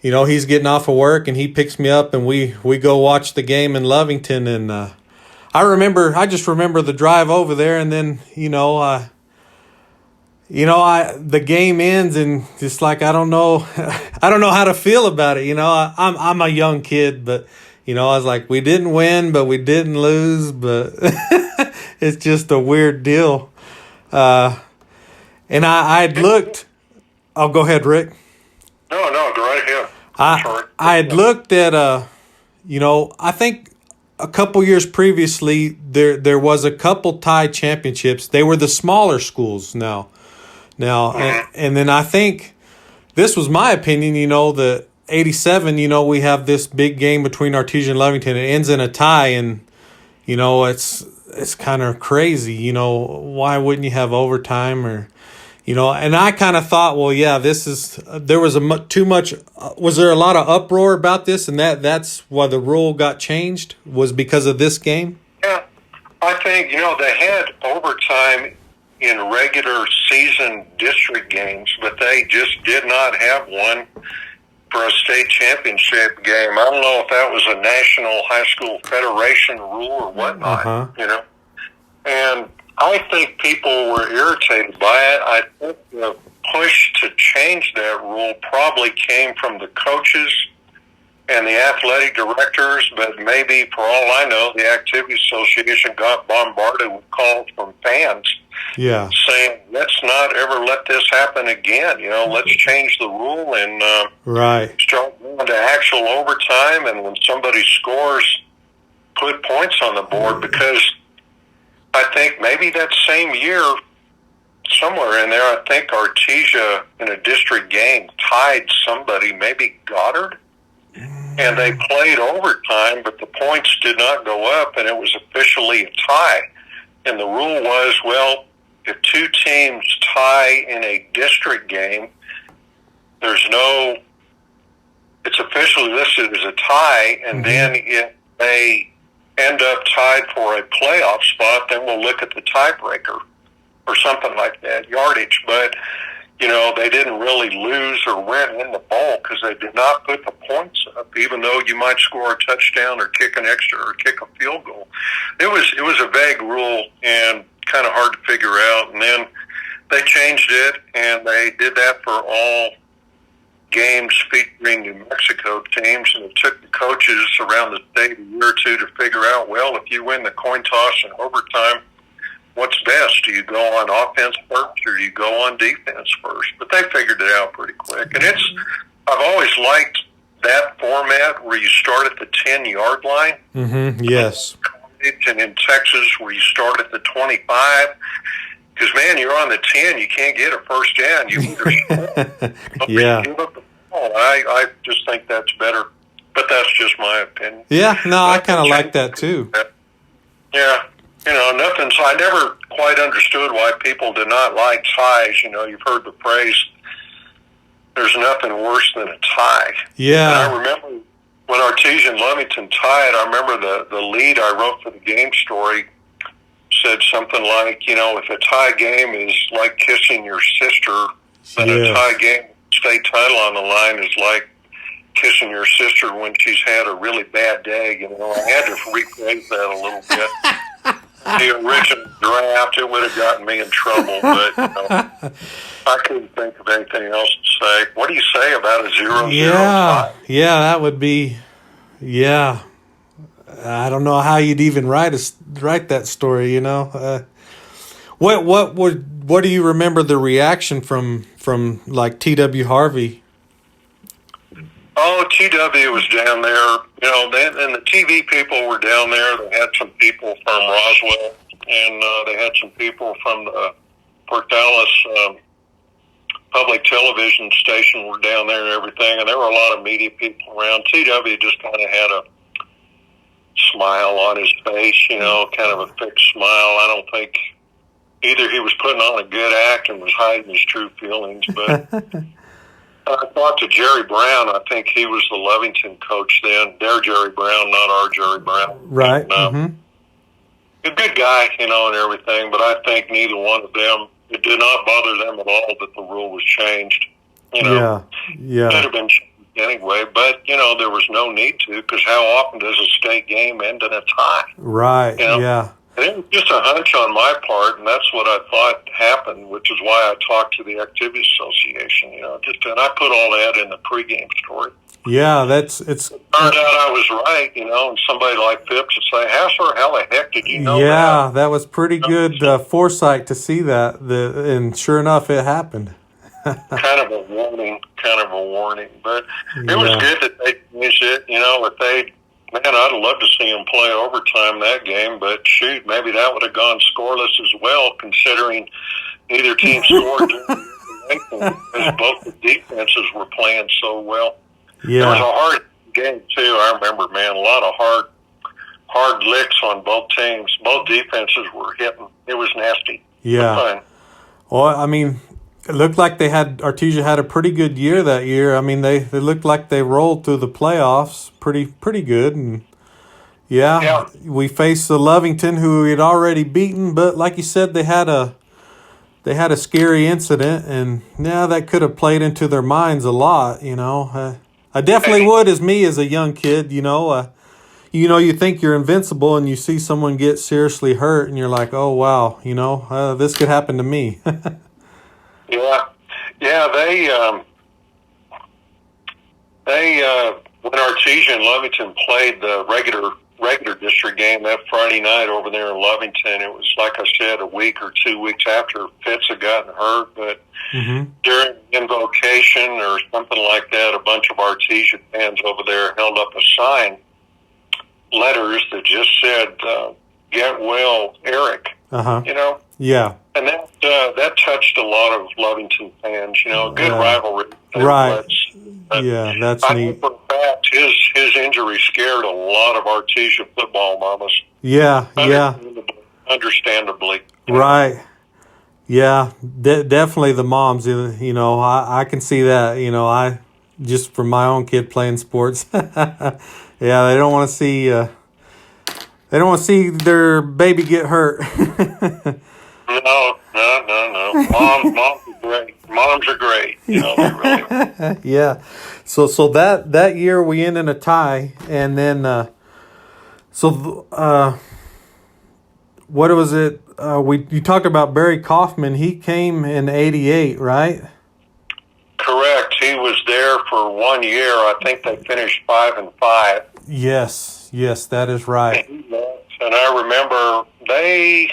he's getting off of work, and he picks me up, and we go watch the game in Lovington, and I just remember the drive over there, and then the game ends, and just like I don't know how to feel about it. I'm a young kid, but I was like, we didn't win, but we didn't lose, but it's just a weird deal. And I'd looked. Oh, go ahead, Rick. No, go right ahead. I had looked at I think a couple years previously there was a couple tie championships. They were the smaller schools now, and then I think this was my opinion. The 87. We have this big game between Artesia and Lovington. It ends in a tie, and it's kind of crazy. Why wouldn't you have overtime or? And I kind of thought, well, yeah, there was too much. Was there a lot of uproar about this, and that's why the rule got changed, was because of this game? Yeah, I think, they had overtime in regular season district games, but they just did not have one for a state championship game. I don't know if that was a National High School Federation rule or whatnot, And I think people were irritated by it. I think the push to change that rule probably came from the coaches and the athletic directors, but maybe, for all I know, the Activity Association got bombarded with calls from fans saying, let's not ever let this happen again. Let's change the rule and start going to actual overtime, and when somebody scores, put points on the board, because I think maybe that same year, somewhere in there, I think Artesia in a district game tied somebody, maybe Goddard, and they played overtime, but the points did not go up, and it was officially a tie. And the rule was, well, if two teams tie in a district game, it's officially listed as a tie, and then if they end up tied for a playoff spot, then we'll look at the tiebreaker or something like that, yardage. But, they didn't really lose or win in the bowl because they did not put the points up, even though you might score a touchdown or kick an extra or kick a field goal. It was a vague rule and kind of hard to figure out. And then they changed it, and they did that for all games featuring New Mexico teams, and it took the coaches around the state a year or two to figure out, well, if you win the coin toss in overtime, what's best? Do you go on offense first, or do you go on defense first? But they figured it out pretty quick. And I've always liked that format where you start at the 10-yard line. Mm-hmm. Yes. And in Texas, where you start at the 25. Because, man, you're on the 10, you can't get a first down. You either score. Yeah. Give up the ball. I just think that's better. But that's just my opinion. Yeah, no, I kind of like that too. Yeah. I never quite understood why people did not like ties. You've heard the phrase, there's nothing worse than a tie. Yeah. And I remember when Artesia and Lovington tied, I remember the lead I wrote for the game story said something like, if a tie game is like kissing your sister, then a tie game, state title on the line, is like kissing your sister when she's had a really bad day. I had to rephrase that a little bit. The original draft, it would have gotten me in trouble, but I couldn't think of anything else to say. What do you say about a 0-0 tie? Yeah, that would be, I don't know how you'd even write that story. What do you remember the reaction from like T.W. Harvey? Oh, T.W. was down there. And the TV people were down there. They had some people from Roswell, and they had some people from the Fort Dallas public television station were down there and everything. And there were a lot of media people around. T.W. just kind of had a smile on his face, kind of a fixed smile. I don't think either he was putting on a good act and was hiding his true feelings, but I talked to Jerry Brown. I think he was the Lovington coach then. Their Jerry Brown, not our Jerry Brown. Right. And, a good guy, and everything, but I think neither one of them, it did not bother them at all that the rule was changed. Yeah. It could have been changed anyway, but, there was no need to, because how often does a state game end in a tie? Right, yeah. And it was just a hunch on my part, and that's what I thought happened, which is why I talked to the Activity Association, and I put all that in the pregame story. Yeah, Turned out I was right, and somebody like Phipps would say, how the heck did you know that? Yeah, that was pretty good foresight to see that, and sure enough, it happened. kind of a warning, but it was good that they finished it, Man, I'd love to see them play overtime that game, but shoot, maybe that would have gone scoreless as well, considering neither team scored as both the defenses were playing so well. Yeah. It was a hard game, too. I remember, man, a lot of hard licks on both teams. Both defenses were hitting. It was nasty. Yeah. Well, I mean, it looked like Artesia had a pretty good year that year. I mean, they looked like they rolled through the playoffs pretty good. And yeah, we faced the Lovington, who we had already beaten, but like you said, they had a scary incident, and that could have played into their minds a lot. I definitely would, as a young kid. You think you're invincible, and you see someone get seriously hurt, and you're like, oh wow, this could happen to me. Yeah. They when Artesia and Lovington played the regular district game that Friday night over there in Lovington, it was, like I said, a week or 2 weeks after Fitz had gotten hurt, but during invocation or something like that, a bunch of Artesia fans over there held up a sign, letters that just said, "Get well, Eric." Yeah. And that touched a lot of Lovington fans. A good rivalry. Right. That's I neat. think for a fact his injury scared a lot of Artesia football mamas. Yeah. Understandably. Right. Yeah. Definitely the moms. I can see that. I just from my own kid playing sports. Yeah, they don't want to see. They don't want to see their baby get hurt. No. Moms are great. Moms are great. They really. Yeah. So that year we end in a tie, and then what was it? You talked about Barry Kaufman. He came in '88, right? Correct. He was there for 1 year. I think they finished 5-5. Yes, that is right. And I remember they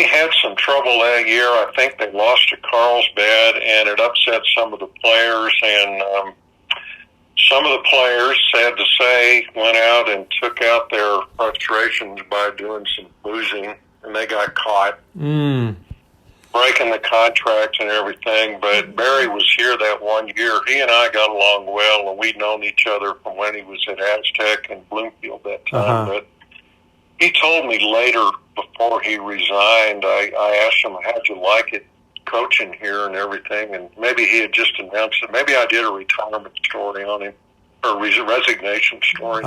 had some trouble that year. I think they lost to Carlsbad, and it upset some of the players. And some of the players, sad to say, went out and took out their frustrations by doing some boozing, and they got caught. Breaking the contracts and everything, but Barry was here that 1 year. He and I got along well, and we'd known each other from when he was at Aztec and Bloomfield that time. But he told me later, before he resigned, I asked him, how'd you like it coaching here and everything? And maybe he had just announced it. Maybe I did a retirement story on him, or resignation story.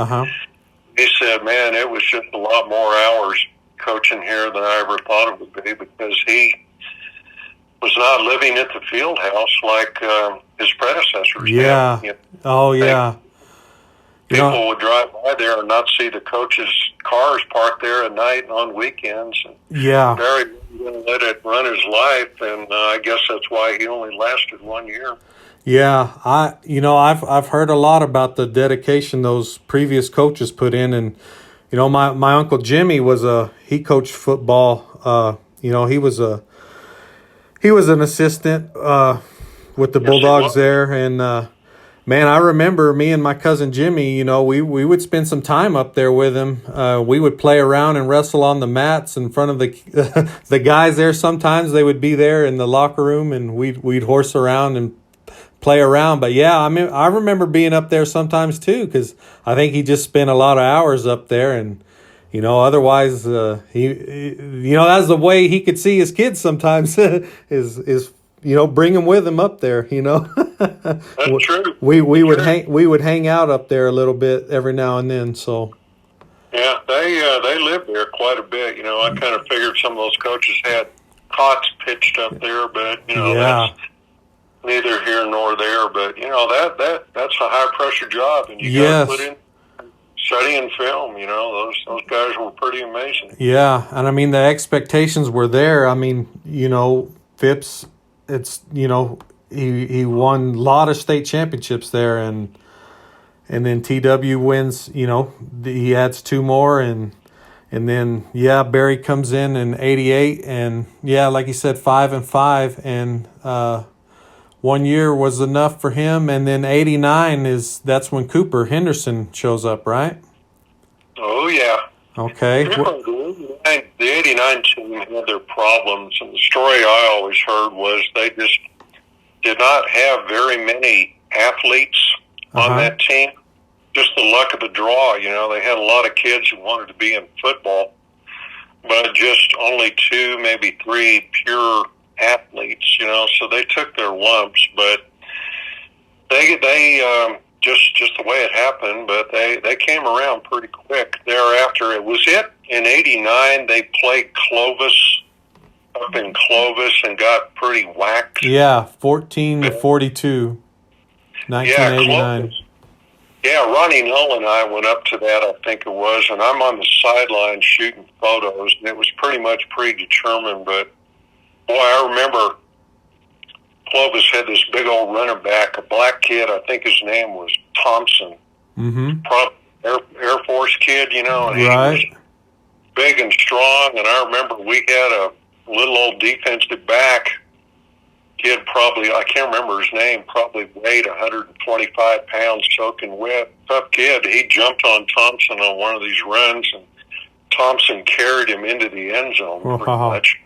He said, man, it was just a lot more hours coaching here than I ever thought it would be, because he was not living at the field house like his predecessors. Yeah. People would drive by there and not see the coaches' cars parked there at night and on weekends. And Barry didn't let it run his life, and I guess that's why he only lasted 1 year. Yeah, I've heard a lot about the dedication those previous coaches put in, and my uncle Jimmy he coached football. He was an assistant with the Bulldogs there, and man, I remember me and my cousin Jimmy. We would spend some time up there with him. We would play around and wrestle on the mats in front of the the guys there. Sometimes they would be there in the locker room, and we'd horse around and play around. But yeah, I remember being up there sometimes too, because I think he just spent a lot of hours up there, and otherwise that's the way he could see his kids sometimes is bring him with him up there. That's true. We would hang out up there a little bit every now and then. So yeah, they lived there quite a bit. I kind of figured some of those coaches had cots pitched up there, but that's neither here nor there. But that's a high pressure job, and you got to put in studying film. Those guys were pretty amazing. Yeah, and I mean the expectations were there. I mean, Phipps, it's he won a lot of state championships there, and then TW wins. He adds 2 more, and then Barry comes in '88, and like you said, 5-5, and 1 year was enough for him, and then '89 that's when Cooper Henderson shows up, right? Oh yeah. Okay. The '89 team had their problems, and the story I always heard was they just did not have very many athletes on that team. Just the luck of the draw, they had a lot of kids who wanted to be in football, but just only 2, maybe 3 pure athletes, so they took their lumps, but they just the way it happened, but they came around pretty quick thereafter. It was in '89 they played Clovis up in Clovis and got pretty whacked. Yeah, 14-42, 1989. Yeah, Ronnie Null and I went up to that, I think it was, and I'm on the sideline shooting photos, and it was pretty much predetermined, but boy, I remember Clovis had this big old running back, a black kid, I think his name was Thompson, probably Air Force kid, and he was big and strong, and I remember we had a little old defensive back kid, probably, I can't remember his name, probably weighed 125 pounds, soaking wet, tough kid. He jumped on Thompson on one of these runs, and Thompson carried him into the end zone pretty much.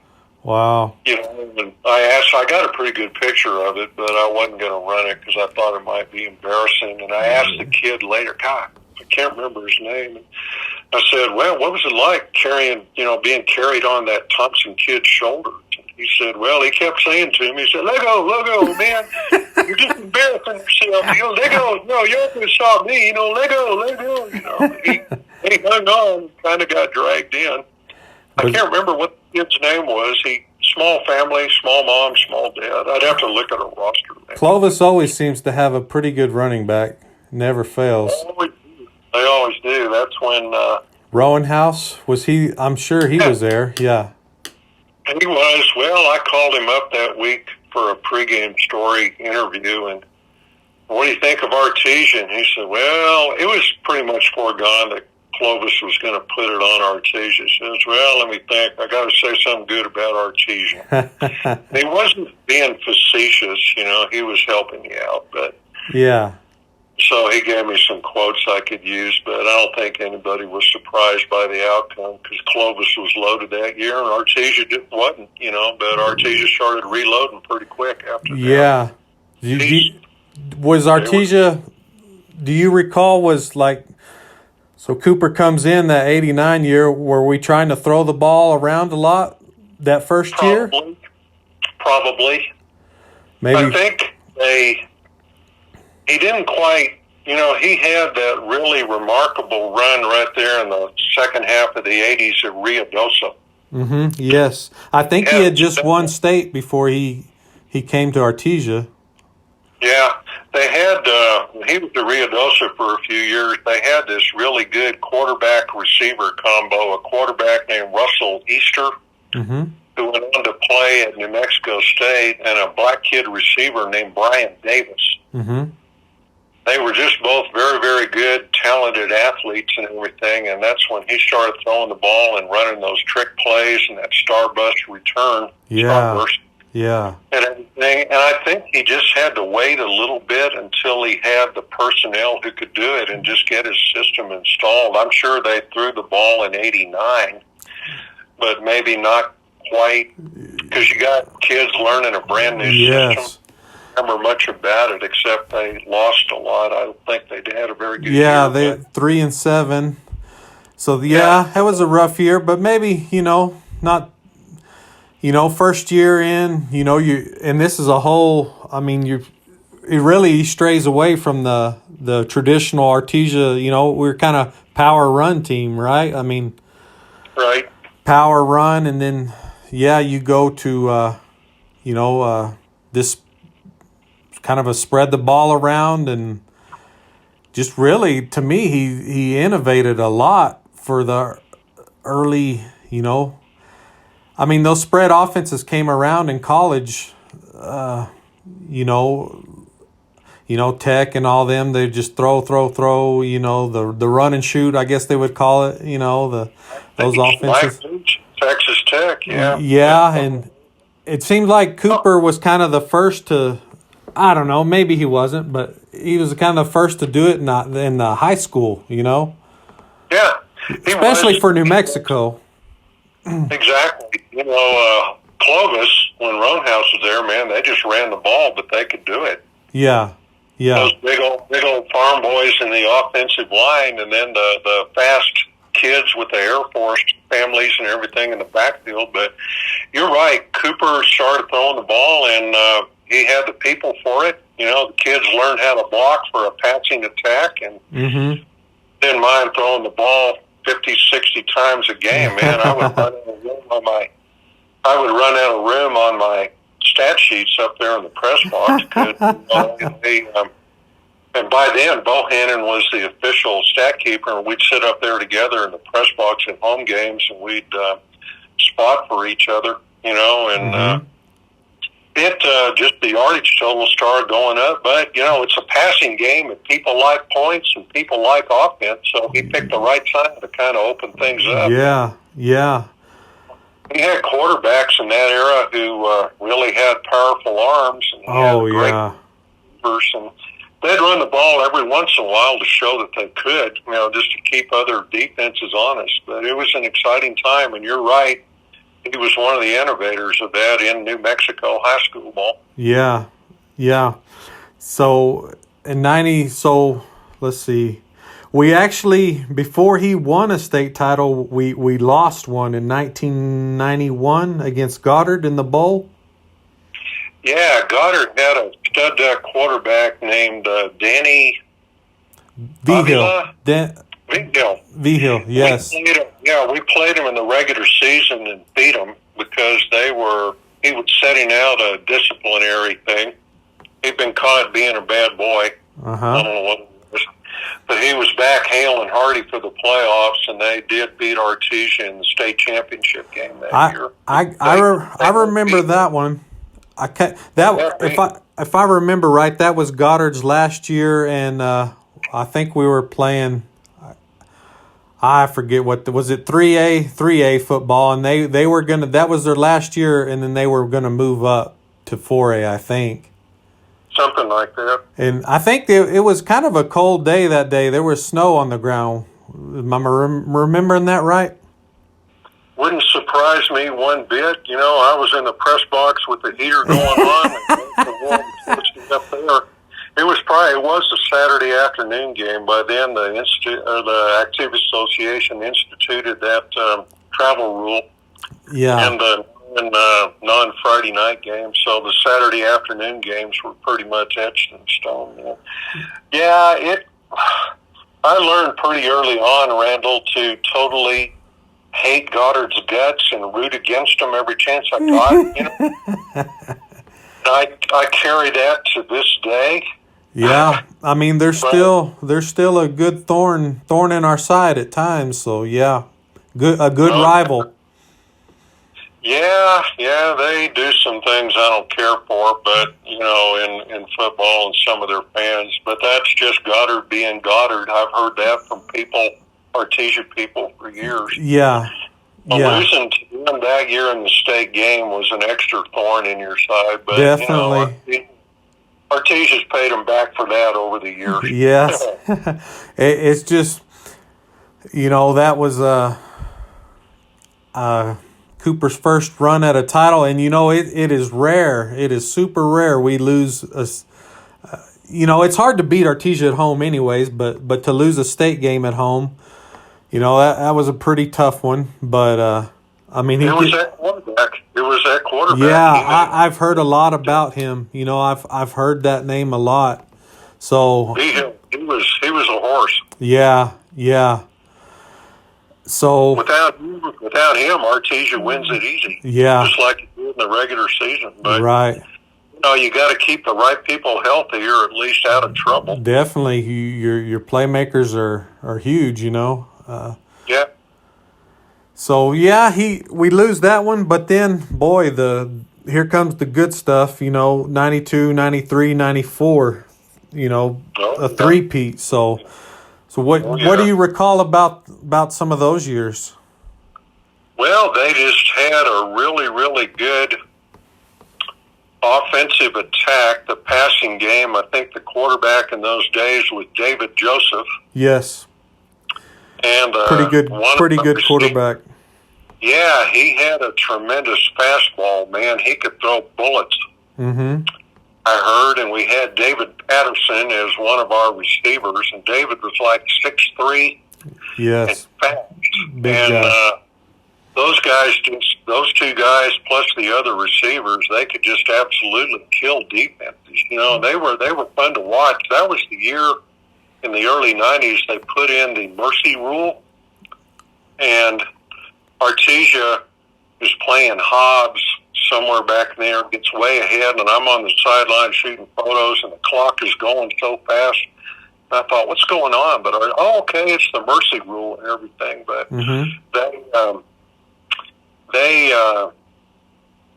Wow. And I got a pretty good picture of it, but I wasn't going to run it because I thought it might be embarrassing. And I asked the kid later, God, I can't remember his name. And I said, well, what was it like being carried on that Thompson kid's shoulder? And he said, well, he kept saying to him, he said, let go, man. You're just embarrassing yourself. Let go. No, you have to stop me. Let go. He hung on, kind of got dragged in. I can't remember what the kid's name was. Small family, small mom, small dad. I'd have to look at a roster. Clovis always seems to have a pretty good running back. Never fails. They always do. That's when... Rowan House, was he? I'm sure he was there. Yeah. He was. Well, I called him up that week for a pregame story interview, and what do you think of Artesia? And he said, well, it was pretty much foregone that Clovis was going to put it on Artesia. He says, well, let me think. I got to say something good about Artesia. He wasn't being facetious, he was helping me out. But yeah. So he gave me some quotes I could use, but I don't think anybody was surprised by the outcome because Clovis was loaded that year and Artesia wasn't, but Artesia started reloading pretty quick after that. Yeah. Was Artesia, do you recall, so Cooper comes in that '89 year, were we trying to throw the ball around a lot that first year? Probably. Maybe. I think he didn't quite, he had that really remarkable run right there in the second half of the 80s at Rio Dosa. Mm-hmm. Yes. I think he had just won state before he came to Artesia. Yeah. They had, he was at Rio Dosa for a few years. They had this really good quarterback-receiver combo, a quarterback named Russell Easter, who went on to play at New Mexico State, and a black kid receiver named Brian Davis. They were just both very, very good, talented athletes and everything, and that's when he started throwing the ball and running those trick plays and that starburst return. Starburst. Yeah. And everything. And I think he just had to wait a little bit until he had the personnel who could do it and just get his system installed. I'm sure they threw the ball in '89, but maybe not quite, because you got kids learning a brand new system. Remember much about it except they lost a lot. I don't think they had a very good year. Yeah, they 3-7. So that was a rough year, but maybe not. first year in, and this is a whole. I mean, it really strays away from the traditional Artesia. We're kind of power run team, right? I mean, right. Power run, and then you go to this kind of a spread the ball around, and just really, to me, he innovated a lot for the early. I mean, those spread offenses came around in college. Tech and all them, they just throw. The run and shoot, I guess they would call it. Those offenses. Texas Tech, yeah. Yeah, and it seemed like Cooper was kind of the first to. I don't know, maybe he wasn't, but he was kind of the first to do it in the high school. Yeah, especially for New Mexico. Exactly. Clovis, when Roanhouse was there, man, they just ran the ball, but they could do it. Yeah. Those big old farm boys in the offensive line, and then the fast kids with the Air Force families and everything in the backfield. But you're right. Cooper started throwing the ball, and he had the people for it. The kids learned how to block for a passing attack, and didn't mind throwing the ball 50, 60 times a game, man. I would run out of room on my stat sheets up there in the press box. And by then, Bohannon was the official stat keeper, and we'd sit up there together in the press box at home games, and we'd spot for each other, and just the yardage total started going up. But, it's a passing game, and people like points, and people like offense, so he picked the right time to kind of open things up. Yeah. He had quarterbacks in that era who really had powerful arms, and great receivers, and they'd run the ball every once in a while to show that they could, just to keep other defenses honest. But it was an exciting time, and you're right. He was one of the innovators of that in New Mexico high school ball. Yeah. So in let's see. We actually, before he won a state title, we lost one in 1991 against Goddard in the bowl. Yeah, Goddard had a stud quarterback named Danny Vigil. Vigil, yes. We played him in the regular season and beat him because he was setting out a disciplinary thing. He'd been caught being a bad boy. I don't know what it was. But he was back hale and hearty for the playoffs, and they did beat Artesia in the state championship game that year. I remember that one. If I remember right, that was Goddard's last year, and I think we were playing. I forget was it 3A football, and they were gonna. That was their last year, and then they were gonna move up to 4A, I think. Something like that. And I think it was kind of a cold day that day. There was snow on the ground. Am I remembering that right? Wouldn't surprise me one bit. I was in the press box with the heater going on and the warm up there. It was a Saturday afternoon game. By then, the Activity Association instituted that travel rule. Yeah. And non-Friday night games, so the Saturday afternoon games were pretty much etched in stone. I learned pretty early on, Randall, to totally hate Goddard's guts and root against him every chance I got. I carry that to this day. Yeah, I mean, there's still a good thorn in our side at times. So a good rival. Yeah, they do some things I don't care for, but, in football and some of their fans. But that's just Goddard being Goddard. I've heard that from Artesia people for years. Yeah. Losing to them that year in the state game was an extra thorn in your side. But, definitely. Artesia's paid them back for that over the years. Yes. It's just, that was Cooper's first run at a title, and it is rare. It is super rare we lose. It's hard to beat Artesia at home, anyways. But to lose a state game at home, that was a pretty tough one. But I mean, it was that quarterback. It Who was that quarterback? Yeah, I've heard a lot about him. You know, I've heard that name a lot. So he was a horse. yeah. So Without him, Artesia wins it easy. Yeah. Just like it did in the regular season. But right. you got to keep the right people healthy, or at least out of trouble. Definitely, your playmakers are huge. You know. Yeah. So yeah, we lose that one, but then boy, here comes the good stuff. You know, 92, 93, 94. You know, a three-peat. So what do you recall about some of those years? Well, they just had a really, really good offensive attack. The passing game, I think the quarterback in those days was David Joseph. Yes. And pretty good quarterback. Yeah, he had a tremendous fastball, man. He could throw bullets. Mm-hmm. I heard, and we had David Patterson as one of our receivers, and David was like 6'3". Yes. And fast. Big guy. Those two guys plus the other receivers, they could just absolutely kill defenses. You know, they were fun to watch. That was the year in the early 90s they put in the mercy rule, and Artesia is playing Hobbs somewhere back there, gets way ahead, and I'm on the sideline shooting photos, and the clock is going so fast. And I thought, what's going on? But okay, it's the mercy rule and everything. But they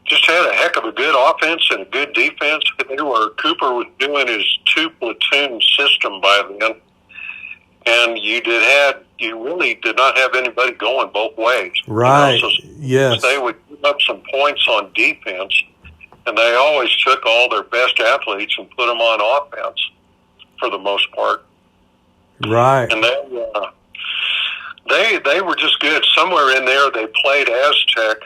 just had a heck of a good offense and a good defense. Cooper was doing his 2-platoon system by then, and you really did not have anybody going both ways. Right. So yes. They would give up some points on defense, and they always took all their best athletes and put them on offense for the most part. Right. And they were just good. Somewhere in there, they played Aztec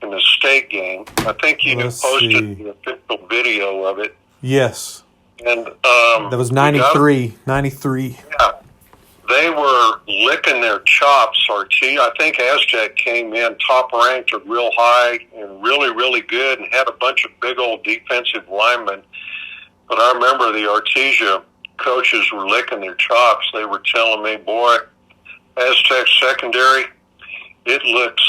in the state game. I think you posted the official video of it. Yes. And that was 93. 93. Yeah. They were licking their chops. I think Aztec came in top ranked or real high and really, really good and had a bunch of big old defensive linemen. But I remember the Artesia coaches were licking their chops. They were telling me, boy, Aztec secondary, it looks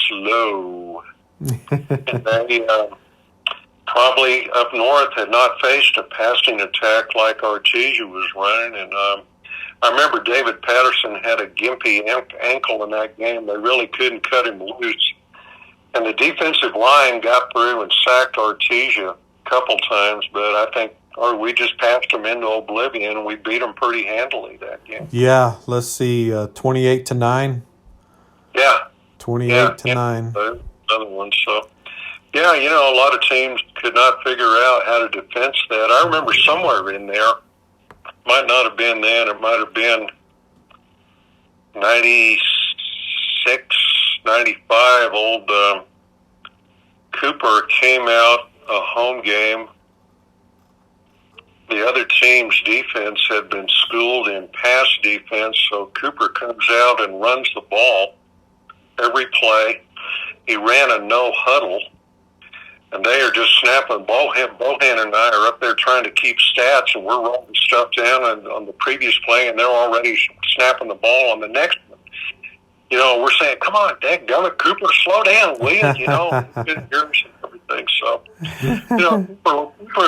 slow. And they probably up north had not faced a passing attack like Artesia was running. And I remember David Patterson had a gimpy ankle in that game. They really couldn't cut him loose. And the defensive line got through and sacked Artesia a couple times, but we just passed them into oblivion, and we beat them pretty handily that game. Yeah, let's see, 28-9. Yeah. 28-9. Another one, so... Yeah, a lot of teams could not figure out how to defense that. I remember somewhere in there, might not have been then, it might have been 96, 95, old Cooper came out a home game. The other team's defense had been schooled in pass defense, so Cooper comes out and runs the ball every play. He ran a no huddle, and they are just snapping. Bohan and I are up there trying to keep stats, and we're writing stuff down on the previous play, and they're already snapping the ball on the next one. We're saying, come on, dadgummit, Cooper, slow down, will you? Everything. So,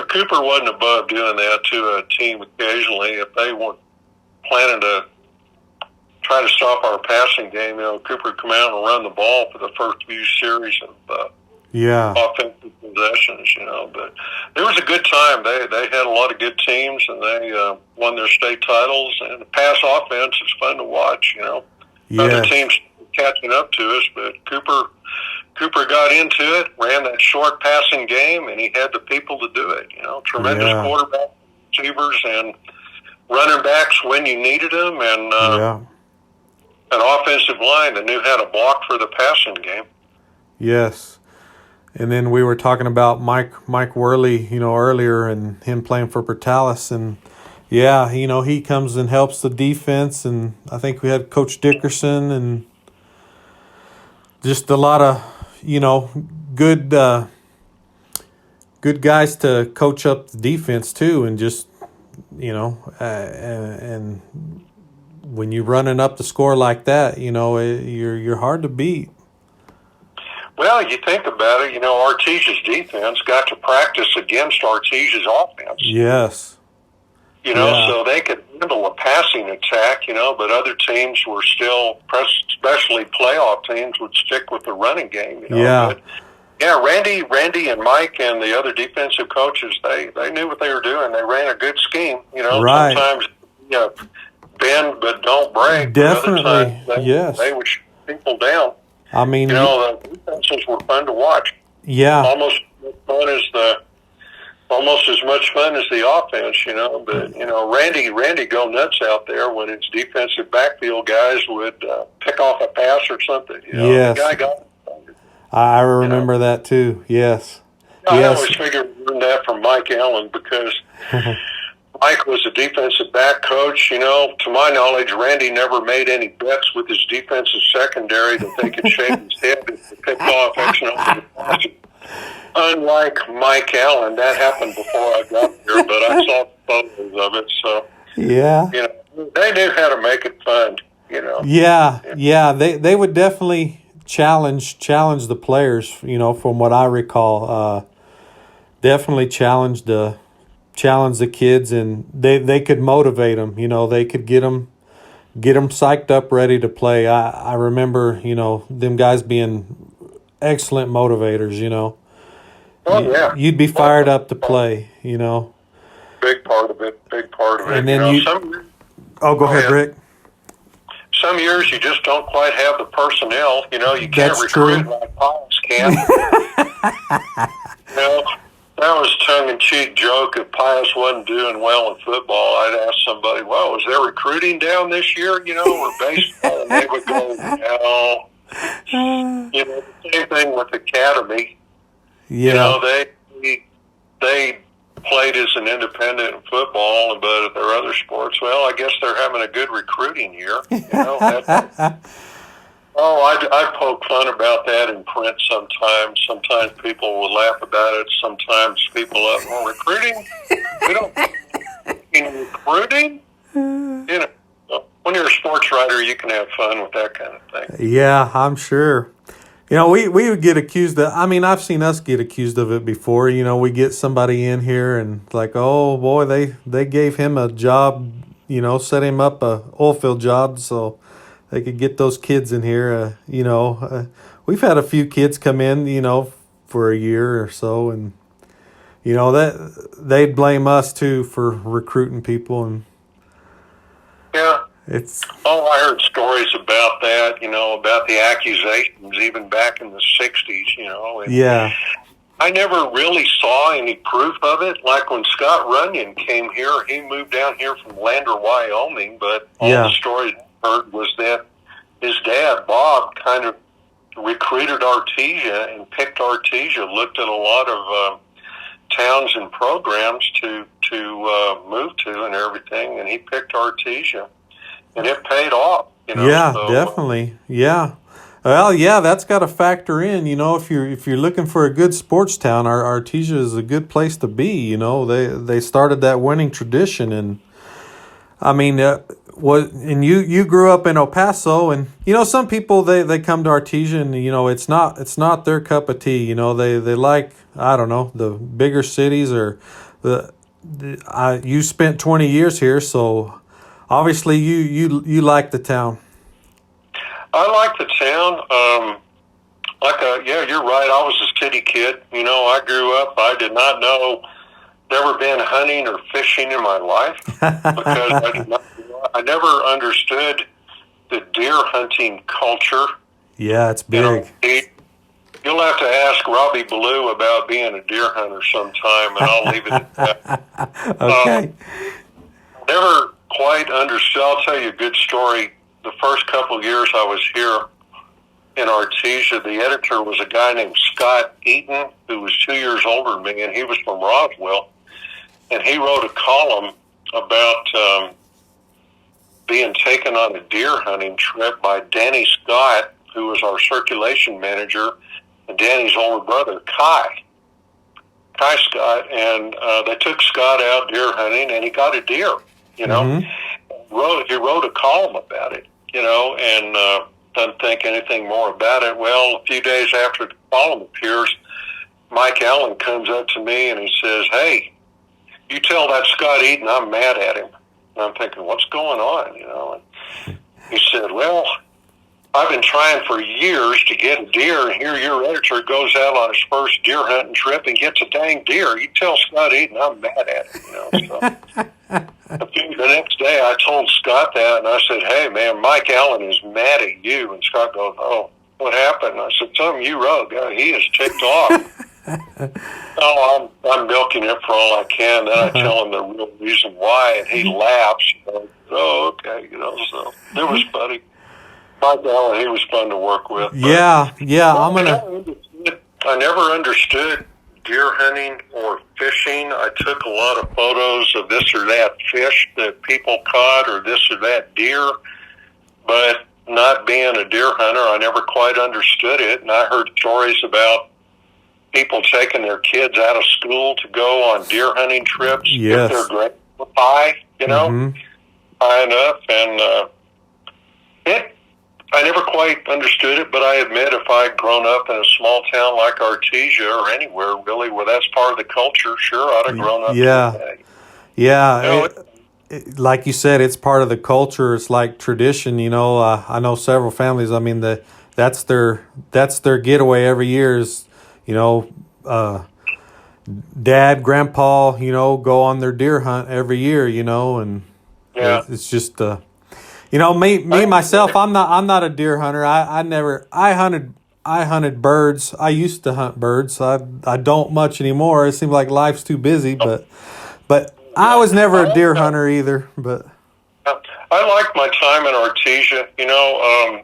Cooper wasn't above doing that to a team occasionally. If they weren't planning to try to stop our passing game, Cooper would come out and run the ball for the first few series of offensive possessions, But it was a good time. They had a lot of good teams, and they won their state titles. And the pass offense is fun to watch, Other teams catching up to us, but Cooper got into it, ran that short passing game, and he had the people to do it. Tremendous quarterback, receivers, and running backs when you needed them, and an offensive line that knew how to block for the passing game. Yes. And then we were talking about Mike Worley, earlier, and him playing for Portales, and he comes and helps the defense, and I think we had Coach Dickerson, and just a lot of, good guys to coach up the defense too, and just and when you're running up the score like that, you're hard to beat. Well, you think about it, Artesia's defense got to practice against Artesia's offense. Yes. So they could handle a passing attack, but other teams were still, especially playoff teams, would stick with the running game. But, Randy and Mike and the other defensive coaches, they knew what they were doing. They ran a good scheme. Right. Sometimes bend but don't break. Definitely, Other times yes. They would shoot people down. I mean, the defenses were fun to watch. Yeah. Almost as much fun as the offense, But Randy go nuts out there when his defensive backfield guys would pick off a pass or something. Yes. The guy got it. I remember that too. Yes. I always figured we learned that from Mike Allen because Mike was a defensive back coach. To my knowledge, Randy never made any bets with his defensive secondary that they could shake his head if they picked off X number of passes. Unlike Mike Allen, that happened before I got here, but I saw photos of it. So yeah, they knew how to make it fun. Yeah. They would definitely challenge the players. From what I recall, definitely challenge the kids, and they could motivate them. They could get them psyched up, ready to play. I remember them guys being excellent motivators. Oh, yeah. You'd be fired up to play, Big part of it. And then go ahead, Rick. Some years you just don't quite have the personnel. You can't That's recruit true. like Pius can. That was tongue-in-cheek joke. If Pius wasn't doing well in football, I'd ask somebody, well, was there recruiting down this year, or baseball? And they would go, no. The same thing with academy. Yeah. They played as an independent in football, but if there are other sports, well, I guess they're having a good recruiting year. I poke fun about that in print sometimes. Sometimes people will laugh about it. Sometimes people are, well, recruiting? We don't in recruiting? When you're a sports writer, you can have fun with that kind of thing. Yeah, I'm sure. We would get accused of, I've seen us get accused of it before. We get somebody in here and like, oh boy, they gave him a job, set him up a oil field job so they could get those kids in here. We've had a few kids come in, for a year or so, and, that they'd blame us too for recruiting people. And yeah. I heard stories about that, about the accusations even back in the 60s, Yeah. I never really saw any proof of it. Like when Scott Runyon came here, he moved down here from Lander, Wyoming, but all the stories I heard was that his dad, Bob, kind of recruited Artesia and picked Artesia, looked at a lot of towns and programs to move to and everything, and he picked Artesia. And it paid off, Yeah, so, definitely. Yeah. Well, yeah, that's got to factor in. If you're looking for a good sports town, Artesia is a good place to be. They started that winning tradition, and and you grew up in El Paso, and some people they come to Artesia, and it's not their cup of tea. They like, I don't know, the bigger cities, or you spent 20 years here, so. Obviously, you like the town. I like the town. You're right. I was a city kid. I grew up. I did not know. Never been hunting or fishing in my life because I never understood the deer hunting culture. Yeah, it's big. You'll have to ask Robbie Ballou about being a deer hunter sometime, and I'll leave it at that. Okay. Never quite understood. I'll tell you a good story. The first couple of years I was here in Artesia, the editor was a guy named Scott Eaton, who was 2 years older than me, and he was from Roswell. And he wrote a column about being taken on a deer hunting trip by Danny Scott, who was our circulation manager, and Danny's older brother, Kai Scott, and they took Scott out deer hunting, and he got a deer, you know. He wrote a column about it, you know, and doesn't think anything more about it. Well, a few days after the column appears, Mike Allen comes up to me and he says, "Hey, you tell that Scott Eaton I'm mad at him." And I'm thinking, what's going on, you know? And he said, "Well, I've been trying for years to get a deer, and here your editor goes out on his first deer hunting trip and gets a dang deer. You tell Scott Eaton I'm mad at him," you know. So the next day I told Scott that, and I said, "Hey, man, Mike Allen is mad at you." And Scott goes, "Oh, what happened?" And I said, "Something you wrote. He is ticked off." Oh, I'm milking it for all I can. Then I tell him the real reason why, and he laughs. You know, "Oh, okay," you know. So it was funny. Mike Allen, he was fun to work with. Yeah. I never understood deer hunting or fishing. I took a lot of photos of this or that fish that people caught or this or that deer, but not being a deer hunter, I never quite understood it. And I heard stories about people taking their kids out of school to go on deer hunting trips if their grades were high, you know, high enough. And I never quite understood it, but I admit if I'd grown up in a small town like Artesia or anywhere really where that's part of the culture, sure, I'd have grown up. Yeah. Like you said, it's part of the culture. It's like tradition. You know, I know several families. I mean, that's their getaway every year. Is, you know, dad, grandpa, you know, go on their deer hunt every year. You know, and it's just. You know, me myself, I'm not a deer hunter. I hunted birds. I used to hunt birds. I don't much anymore. It seems like life's too busy, but I was never a deer hunter either. But I like my time in Artesia. You know,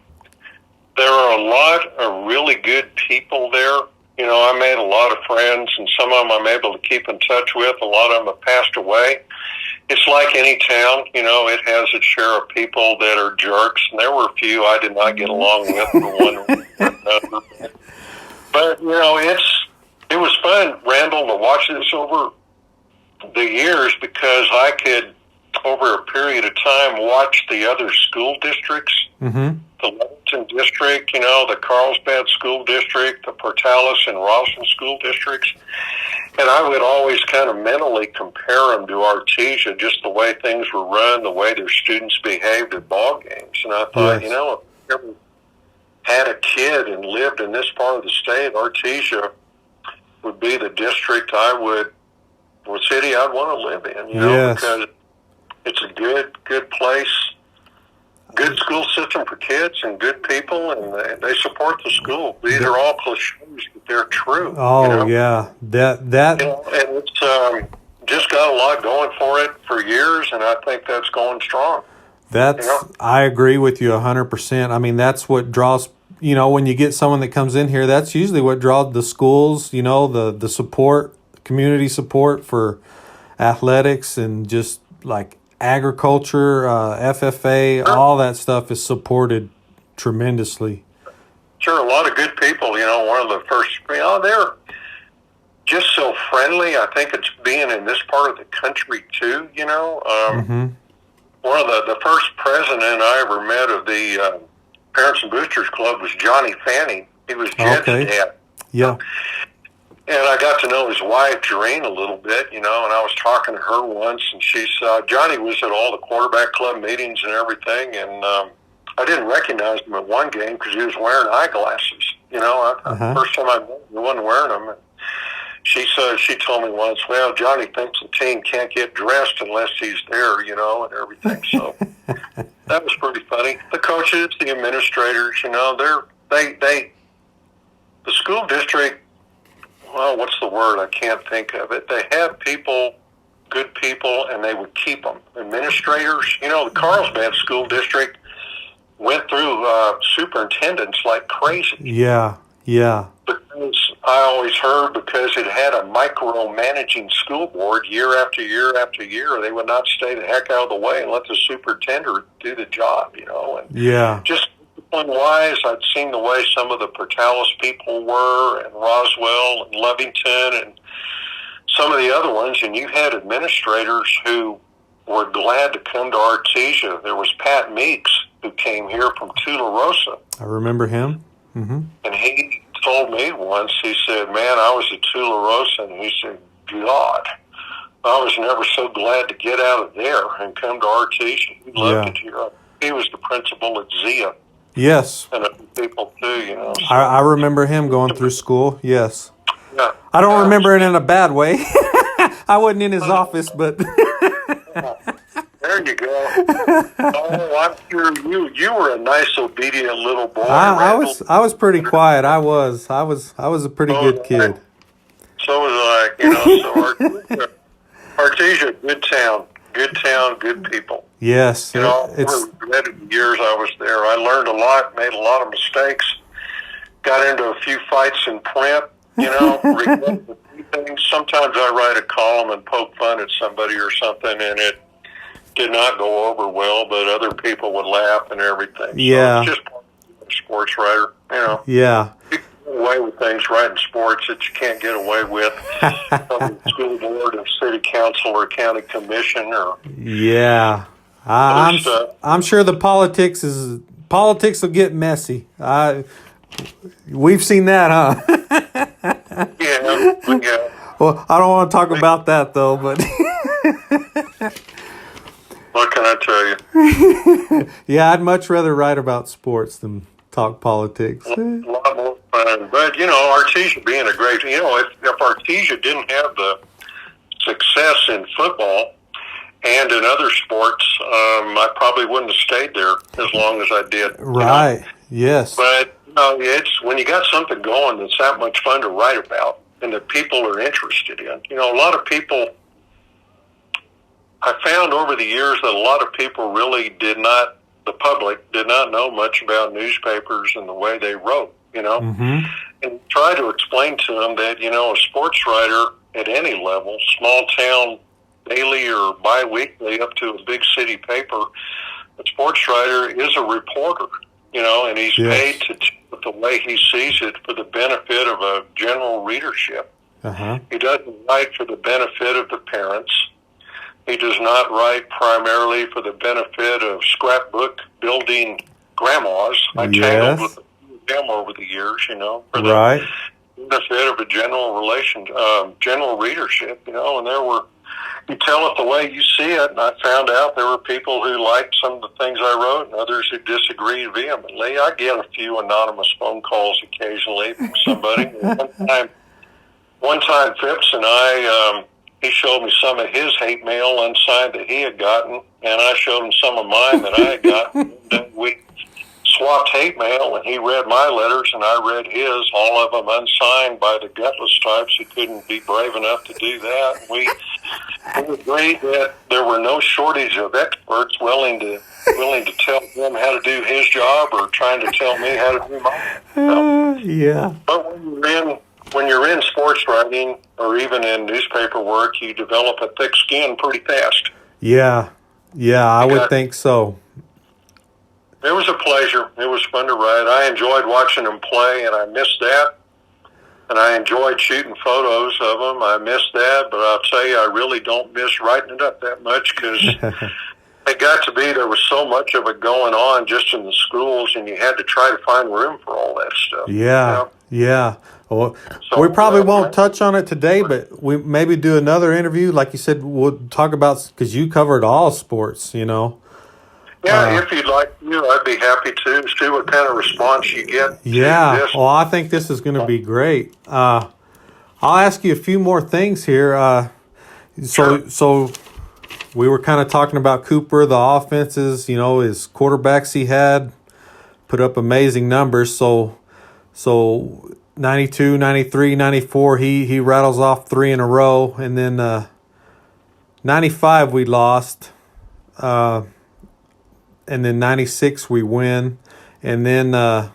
there are a lot of really good people there. You know, I made a lot of friends, and some of them I'm able to keep in touch with. A lot of them have passed away. It's like any town, you know, it has its share of people that are jerks, and there were a few I did not get along with for one reason or another. But, you know, it was fun, Randall, to watch this over the years because I could, over a period of time, watch the other school districts, the Lewiston district, you know, the Carlsbad school district, the Portales and Rosslyn school districts. And I would always kind of mentally compare them to Artesia, just the way things were run, the way their students behaved at ball games. And I thought, you know, if I ever had a kid and lived in this part of the state, Artesia would be the district or city I'd want to live in, you know, because it's a good place, good school system for kids and good people, and they support the school. These are all cliches, but they're true. Oh, you know? yeah. That you know, and it's just got a lot going for it for years, and I think that's going strong. I agree with you 100%. I mean, that's what draws, you know, when you get someone that comes in here, that's usually what draws the schools, you know, the support, community support for athletics and just like agriculture, FFA, all that stuff is supported tremendously. Sure, a lot of good people, you know, one of the first, you know, they're just so friendly. I think it's being in this part of the country too, you know. One of the first president I ever met of the Parents and Boosters Club was Johnny Fanning. He was Jed's dad. Yeah. And I got to know his wife, Jareen, a little bit, you know, and I was talking to her once, and she said, Johnny was at all the quarterback club meetings and everything, and I didn't recognize him at one game because he was wearing eyeglasses, you know. First time I met him, he wasn't wearing them. And she told me once, well, Johnny thinks the team can't get dressed unless he's there, you know, and everything. So that was pretty funny. The coaches, the administrators, you know, the school district, well, what's the word? I can't think of it. They had people, good people, and they would keep them. Administrators, you know, the Carlsbad School District went through superintendents like crazy. Yeah. Because I always heard because it had a micromanaging school board year after year after year, they would not stay the heck out of the way and let the superintendent do the job, you know. And just discipline-wise, I'd seen the way some of the Portales people were, and Roswell, and Lovington, and some of the other ones, and you had administrators who were glad to come to Artesia. There was Pat Meeks, who came here from Tularosa. I remember him. Mm-hmm. And he told me once, he said, man, I was at Tularosa, and he said, God, I was never so glad to get out of there and come to Artesia. He loved it here. He was the principal at Zia. Yes. And other people too, you know. So. I remember him going through school, yes. Yeah. I don't remember it in a bad way. I wasn't in his office, but... There you go. Oh, I'm sure you were a nice, obedient little boy. I was pretty quiet. I was a pretty good kid. So was I. You know, so Artesia, good town, good people. Yes, you know, over the years I was there, I learned a lot, made a lot of mistakes, got into a few fights in print. You know, regretted a few things. Sometimes I write a column and poke fun at somebody or something, and it did not go over well, but other people would laugh and everything. Yeah. So it's just part of a sports writer, you know. Yeah. You can get away with things writing sports that you can't get away with from the school board or city council or county commission or... Yeah. I'm sure the politics will get messy. We've seen that, huh? Yeah. Well, I don't want to talk about that though, but what can I tell you? Yeah, I'd much rather write about sports than talk politics. A lot more fun. But, you know, Artesia being a great... You know, if Artesia didn't have the success in football and in other sports, I probably wouldn't have stayed there as long as I did. Right. You know? Yes. But, you know, it's when you got something going that's that much fun to write about and that people are interested in. You know, a lot of people... I found over the years that a lot of people really the public did not know much about newspapers and the way they wrote, you know. Mm-hmm. And try to explain to them that, you know, a sports writer at any level, small town, daily or biweekly up to a big city paper, a sports writer is a reporter, you know, and he's paid to the way he sees it for the benefit of a general readership. Uh-huh. He doesn't write for the benefit of the parents. He does not write primarily for the benefit of scrapbook building grandmas. I tangled with them over the years, you know, for the benefit of a general readership, you know, and you tell it the way you see it, and I found out there were people who liked some of the things I wrote and others who disagreed vehemently. I get a few anonymous phone calls occasionally from somebody. One time Phipps and I... he showed me some of his hate mail unsigned that he had gotten, and I showed him some of mine that I had gotten. We swapped hate mail, and he read my letters, and I read his, all of them unsigned by the gutless types who couldn't be brave enough to do that. We agreed that there were no shortage of experts willing to tell him how to do his job or trying to tell me how to do mine. Yeah. But when you're in sports writing or even in newspaper work, you develop a thick skin pretty fast. Yeah, I would think so. It was a pleasure. It was fun to write. I enjoyed watching them play, and I missed that. And I enjoyed shooting photos of them. I missed that, but I'll tell you, I really don't miss writing it up that much because it got to be there was so much of it going on just in the schools, and you had to try to find room for all that stuff. Yeah. Well, we probably won't touch on it today, but we maybe do another interview. Like you said, we'll talk about, because you covered all sports, you know. Yeah, if you'd like to, I'd be happy to see what kind of response you get. Yeah, well, I think this is going to be great. I'll ask you a few more things here. So we were kind of talking about Cooper, the offenses, you know, his quarterbacks he had put up amazing numbers. So 92, 93, 94, he rattles off 3 in a row. And then 95 we lost. And then 96 we win. And then that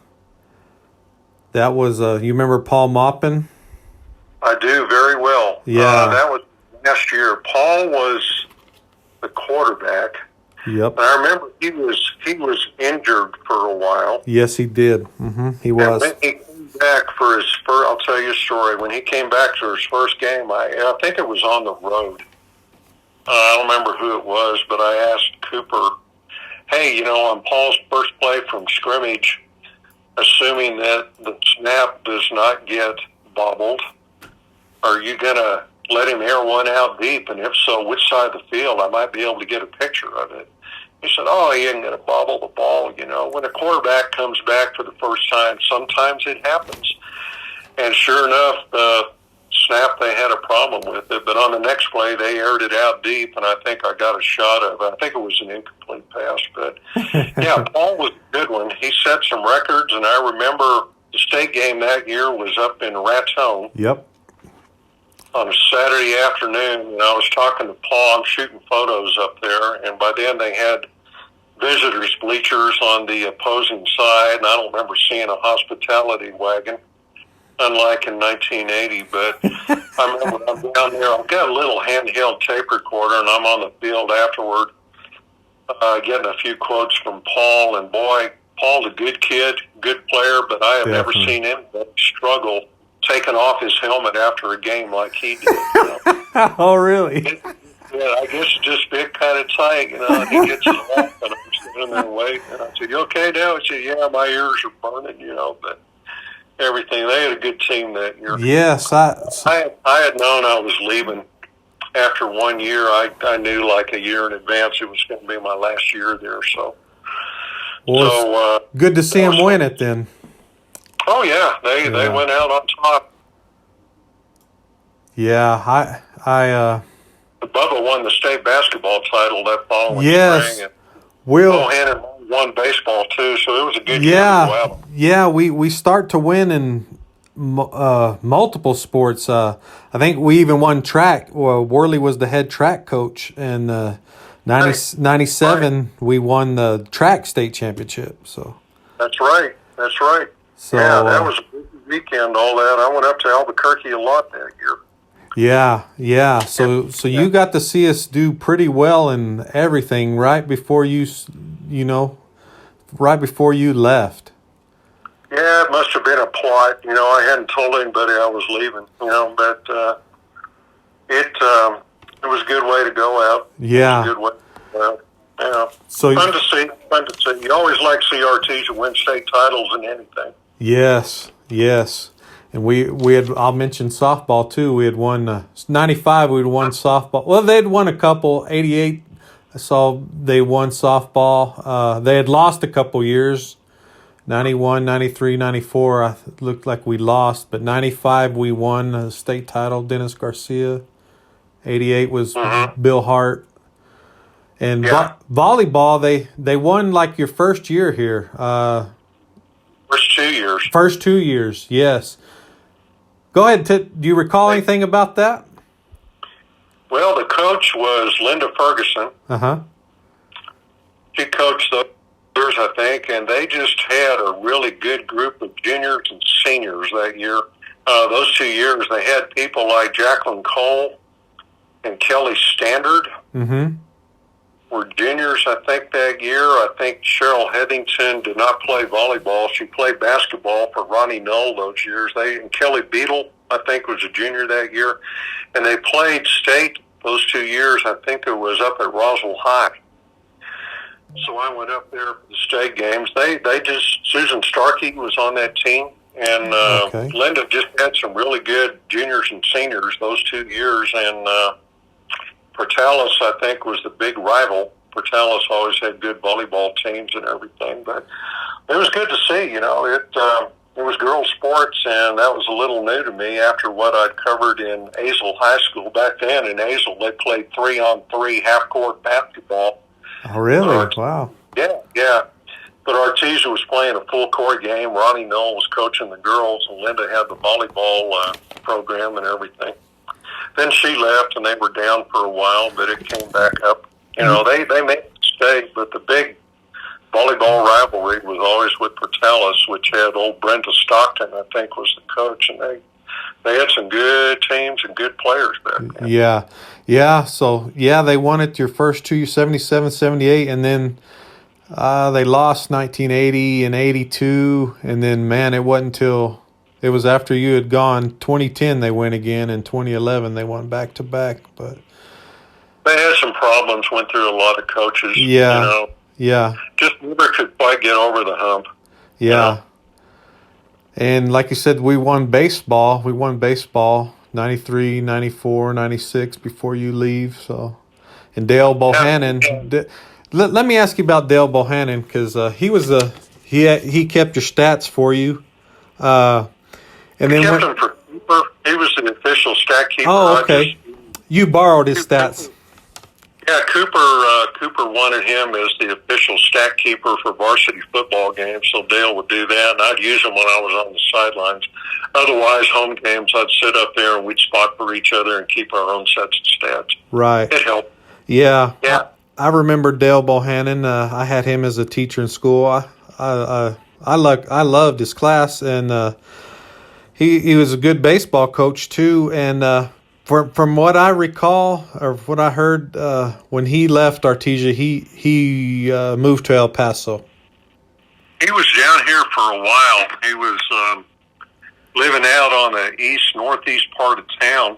was, you remember Paul Maupin? I do very well. Yeah. That was last year. Paul was the quarterback, Yep. And I remember he was injured for a while. Yes, he did. He was. And when he came back for his first, I'll tell you a story. When he came back for his first game, I think it was on the road. I don't remember who it was, but I asked Cooper, hey, on Paul's first play from scrimmage, assuming that the snap does not get bobbled, are you going to let him air one out deep? And if so, which side of the field? I might be able to get a picture of it. He said, he isn't going to bobble the ball. When a quarterback comes back for the first time, sometimes it happens. And sure enough, the snap, they had a problem with it. But on the next play, they aired it out deep, and I think I got a shot of it. I think it was an incomplete pass. But, yeah, Paul was a good one. He set some records, and I remember the state game that year was up in Raton. Yep. On a Saturday afternoon, and I was talking to Paul. I'm shooting photos up there, and by then they had visitors' bleachers on the opposing side, and I don't remember seeing a hospitality wagon, unlike in 1980. But I remember I'm down there. I've got a little handheld tape recorder, and I'm on the field afterward, getting a few quotes from Paul. And boy, Paul's a good kid, good player, but I have never seen anybody struggle taking off his helmet after a game like he did. Oh, really? Yeah, I guess it just bit kind of tight, and he gets it off, and I'm sitting there waiting. And I said, you okay now? He said, yeah, my ears are burning, but everything. They had a good team that year. Yes. I had known I was leaving after 1 year. I knew like a year in advance it was going to be my last year there. So, good to see him win it then. Oh, yeah. They went out on top. Yeah, Bubba won the state basketball title that following spring. And Will Hannon won baseball, too, so it was a good year as well. Yeah, we start to win in multiple sports. I think we even won track. Well, Worley was the head track coach, and 97 we won the track state championship. So That's right. So, yeah, that was a big weekend, all that. I went up to Albuquerque a lot that year. Yeah. So you got to see us do pretty well in everything right before you left. Yeah, it must have been a plot. I hadn't told anybody I was leaving, but it was a good way to go out. Yeah. It was a good way to go out. Yeah. So fun to see. You always like to see Artesia win state titles in anything. Yes. And we had, I'll mention softball too. We had won 95. We'd won softball. Well, they'd won a couple. 88. I saw they won softball. They had lost a couple years. 91, 93, 94. It looked like we lost, but 95 we won a state title. Dennis Garcia. 88 was Bill Hart. And volleyball, they won like your first year here. First 2 years, yes. Go ahead. Do you recall anything about that? Well, the coach was Linda Ferguson. She coached those years, I think, and they just had a really good group of juniors and seniors that year. Those 2 years, they had people like Jacqueline Cole and Kelly Standard. Were juniors, I think, that year. I think Cheryl Headington did not play volleyball. She played basketball for Ronnie Knoll those years. And Kelly Beadle, I think, was a junior that year. And they played state those 2 years. I think it was up at Roswell High. So I went up there for the state games. Susan Starkey was on that team. And Linda just had some really good juniors and seniors those 2 years. And Portales, I think, was the big rival. Portales always had good volleyball teams and everything, but it was good to see. It was girls' sports, and that was a little new to me after what I'd covered in Azle High School. Back then in Azle, they played 3-on-3 half-court basketball. Oh, really? Wow. Yeah. But Artesia was playing a full-court game. Ronnie Knoll was coaching the girls, and Linda had the volleyball program and everything. Then she left, and they were down for a while, but it came back up. They made a mistake, but the big volleyball rivalry was always with Portales, which had old Brenda Stockton, I think, was the coach, and they had some good teams and good players back then. Yeah. So, they won it your first 2, 77, 78, and then they lost 1980 and 82. And then, man, it wasn't until it was after you had gone. 2010 they went again, and 2011 they won back-to-back. But they had some problems, went through a lot of coaches. Yeah. Just never could quite get over the hump. Yeah. And like you said, we won baseball. 93, 94, 96 before you leave. So, and Dale Bohannon. Let me ask you about Dale Bohannon, because he kept your stats for you. And then kept him for Cooper. He was the official stat keeper. Oh, okay. You borrowed his stats. Yeah, Cooper wanted him as the official stat keeper for varsity football games, so Dale would do that, and I'd use him when I was on the sidelines. Otherwise, home games, I'd sit up there and we'd spot for each other and keep our own sets of stats. Right. It helped. Yeah. I remember Dale Bohannon. I had him as a teacher in school. I loved his class, and he was a good baseball coach too. And from what I recall, or what I heard, when he left Artesia, he moved to El Paso. He was down here for a while. He was living out on the northeast part of town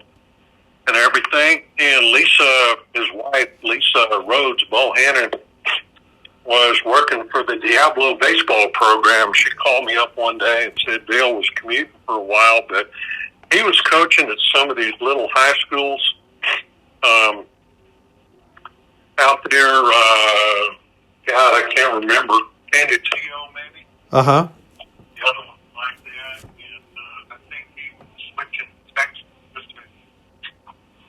and everything. And Lisa, his wife, Lisa Rhodes Bohannon, was working for the Diablo baseball program. She called me up one day and said Dale was commuting for a while, but he was coaching at some of these little high schools out there. God, I can't remember. Candidatio, maybe? Uh-huh. The other one like that. And I think he was switching to Texas just to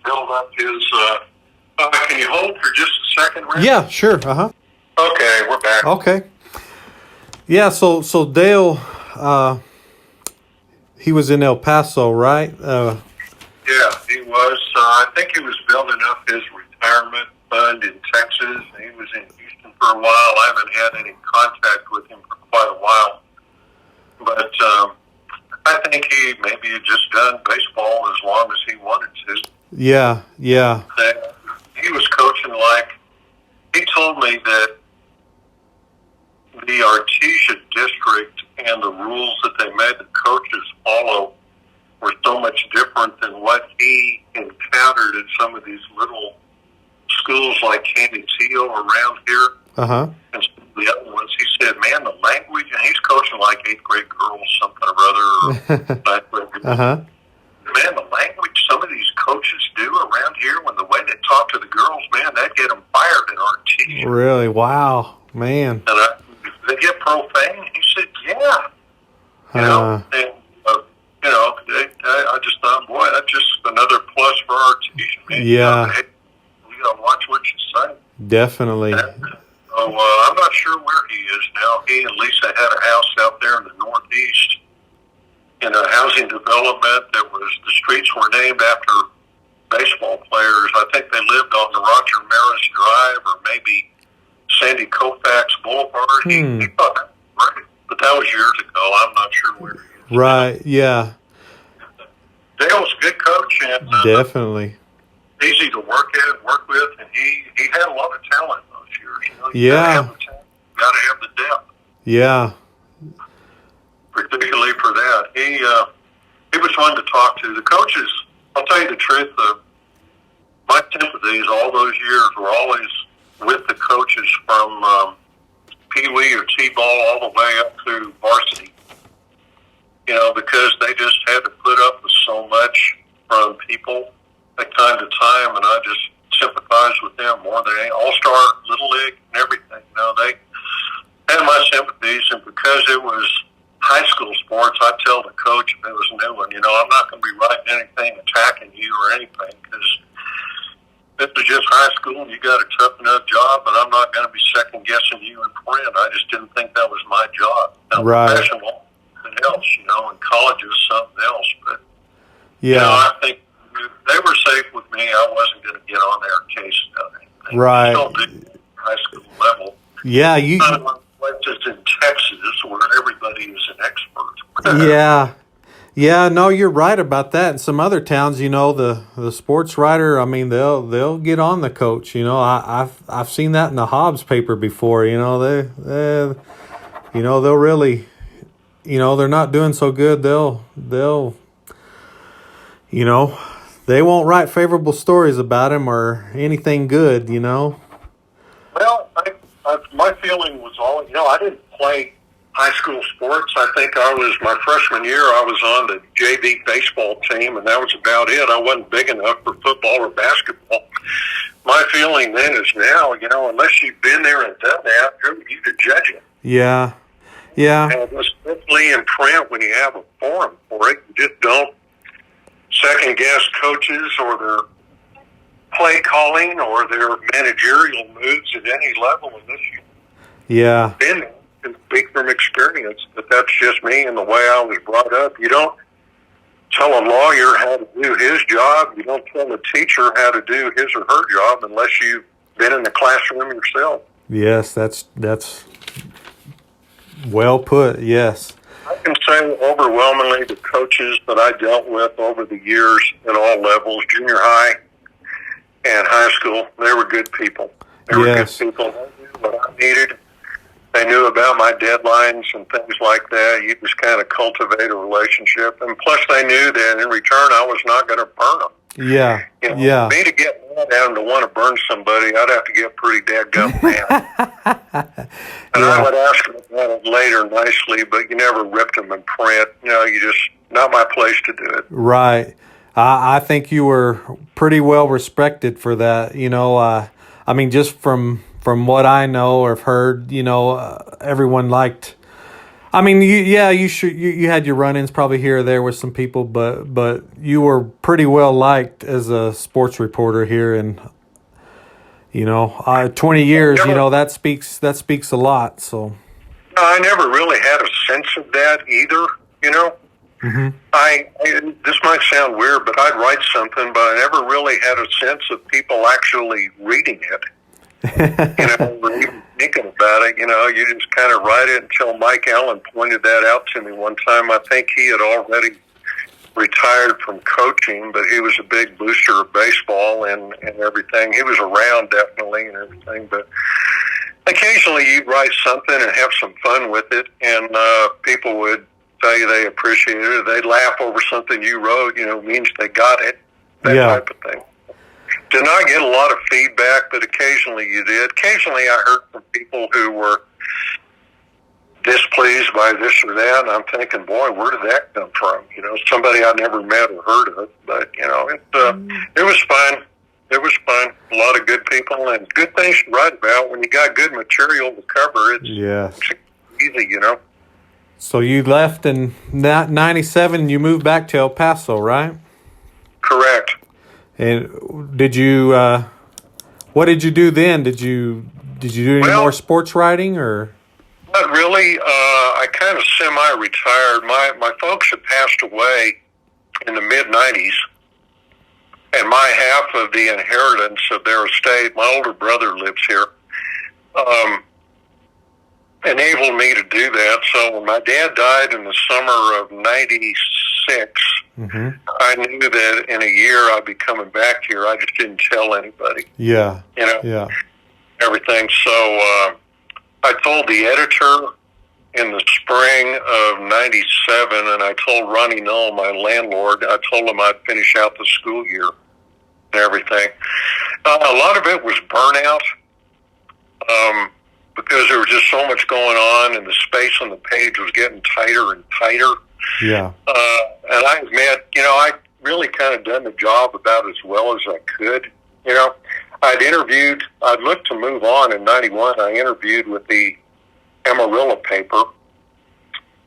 build up his... can you hold for just a second, Rick? Yeah, sure. Uh-huh. Okay, we're back. Okay. Yeah, so Dale... he was in El Paso, right? Yeah, he was. I think he was building up his retirement fund in Texas. He was in Houston for a while. I haven't had any contact with him for quite a while. But I think he maybe had just done baseball as long as he wanted to. Yeah. He was coaching he told me that the Artesia district and the rules that they made the coaches follow were so much different than what he encountered at some of these little schools like Candidatio around here. Uh-huh. And some of the other ones. He said, man, the language, and he's coaching like 8th grade girls, something or other. Uh-huh. Man, the language some of these coaches do around here, when the way they talk to the girls, man, that'd get them fired in Artesia. Really? Wow. Man. And they get profane? He said, yeah. I just thought, boy, that's just another plus for our team. Yeah. We got to watch what you say. Definitely. So I'm not sure where he is now. He and Lisa had a house out there in the Northeast in a housing development that the streets were named after baseball players. I think they lived on the Roger Maris Drive or maybe Sandy Koufax Boulevard. He thought that was great, but that was years ago. I'm not sure where he is. Right, yeah. Dale's a good coach and definitely easy to work with, and he had a lot of talent those years. You got to have the depth. Yeah. Particularly for that. He was fun to talk to. The coaches, I'll tell you the truth, my sympathies all those years were always with the coaches from Pee Wee or T-ball all the way up through varsity. Because they just had to put up with so much from people at time to time, and I just sympathized with them more than any All-Star, Little League, and everything. They had my sympathies, and because it was high school sports, I'd tell the coach if it was new one, I'm not going to be writing anything attacking you or anything, because this is just high school, and you got a tough enough job, but I'm not going to be second-guessing you in print. I just didn't think that was my job. Right. Professional, something else, and college was something else, but, yeah. I think they were safe with me. I wasn't going to get on their case about anything. Right. Still did at high school level. Yeah, Not like places in Texas where everybody is an expert. Yeah. Yeah, no, you're right about that. In some other towns, the sports writer, I mean, they'll get on the coach. I've seen that in the Hobbs paper before. They'll really, they're not doing so good. You know, they won't write favorable stories about him or anything good. Well, my feeling was I didn't play high school sports. I think my freshman year, I was on the JV baseball team, and that was about it. I wasn't big enough for football or basketball. My feeling then is now, unless you've been there and done that, who are you to judge it? Yeah, yeah. And especially in print, when you have a forum for it, you just don't second guess coaches or their play calling or their managerial moves at any level unless you've been there and speak from experience. But that's just me and the way I was brought up. You don't tell a lawyer how to do his job. You don't tell a teacher how to do his or her job unless you've been in the classroom yourself. Yes, that's well put, yes. I can say overwhelmingly the coaches that I dealt with over the years at all levels, junior high and high school, they were good people. They were good people. They knew what I needed. They knew about my deadlines and things like that. You just kind of cultivate a relationship. And plus they knew that in return I was not going to burn them. Yeah, For me to get mad at them to want to burn somebody, I'd have to get pretty dadgum mad. And I would ask them about it later nicely, but you never ripped them in print. Not my place to do it. Right. I think you were pretty well respected for that. I mean, just from what I know or have heard, everyone liked. I mean, you had your run-ins probably here or there with some people, but you were pretty well liked as a sports reporter here, and 20 years, that speaks a lot. So no, I never really had a sense of that either. Mm-hmm. This might sound weird, but I'd write something, but I never really had a sense of people actually reading it. Or even thinking about it. You just kind of write it until Mike Allen pointed that out to me one time. I think he had already retired from coaching, but he was a big booster of baseball and everything. He was around definitely and everything, but occasionally you'd write something and have some fun with it, and people would tell you they appreciated it. They'd laugh over something you wrote, means they got it, that type of thing. Did not get a lot of feedback, but occasionally you did. Occasionally I heard from people who were displeased by this or that, and I'm thinking, boy, where did that come from? Somebody I never met or heard of. But, it was fun. It was fun. A lot of good people and good things to write about. When you got good material to cover, it's easy, So you left in 97, you moved back to El Paso, right? Correct. And did you, what did you do then? Did you do any more sports writing or? Not really. I kind of semi-retired. My folks had passed away in the mid-90s, and my half of the inheritance of their estate, my older brother lives here, enabled me to do that. So when my dad died in the summer of 96, mm-hmm. I knew that in a year I'd be coming back here. I just didn't tell anybody. Everything. So I told the editor in the spring of 97, and I told Ronnie Null, my landlord, I told him I'd finish out the school year and everything. A lot of it was burnout. Because there was just so much going on and the space on the page was getting tighter and tighter. Yeah. And I admit, I really kind of done the job about as well as I could. I'd looked to move on in 91. I interviewed with the Amarillo paper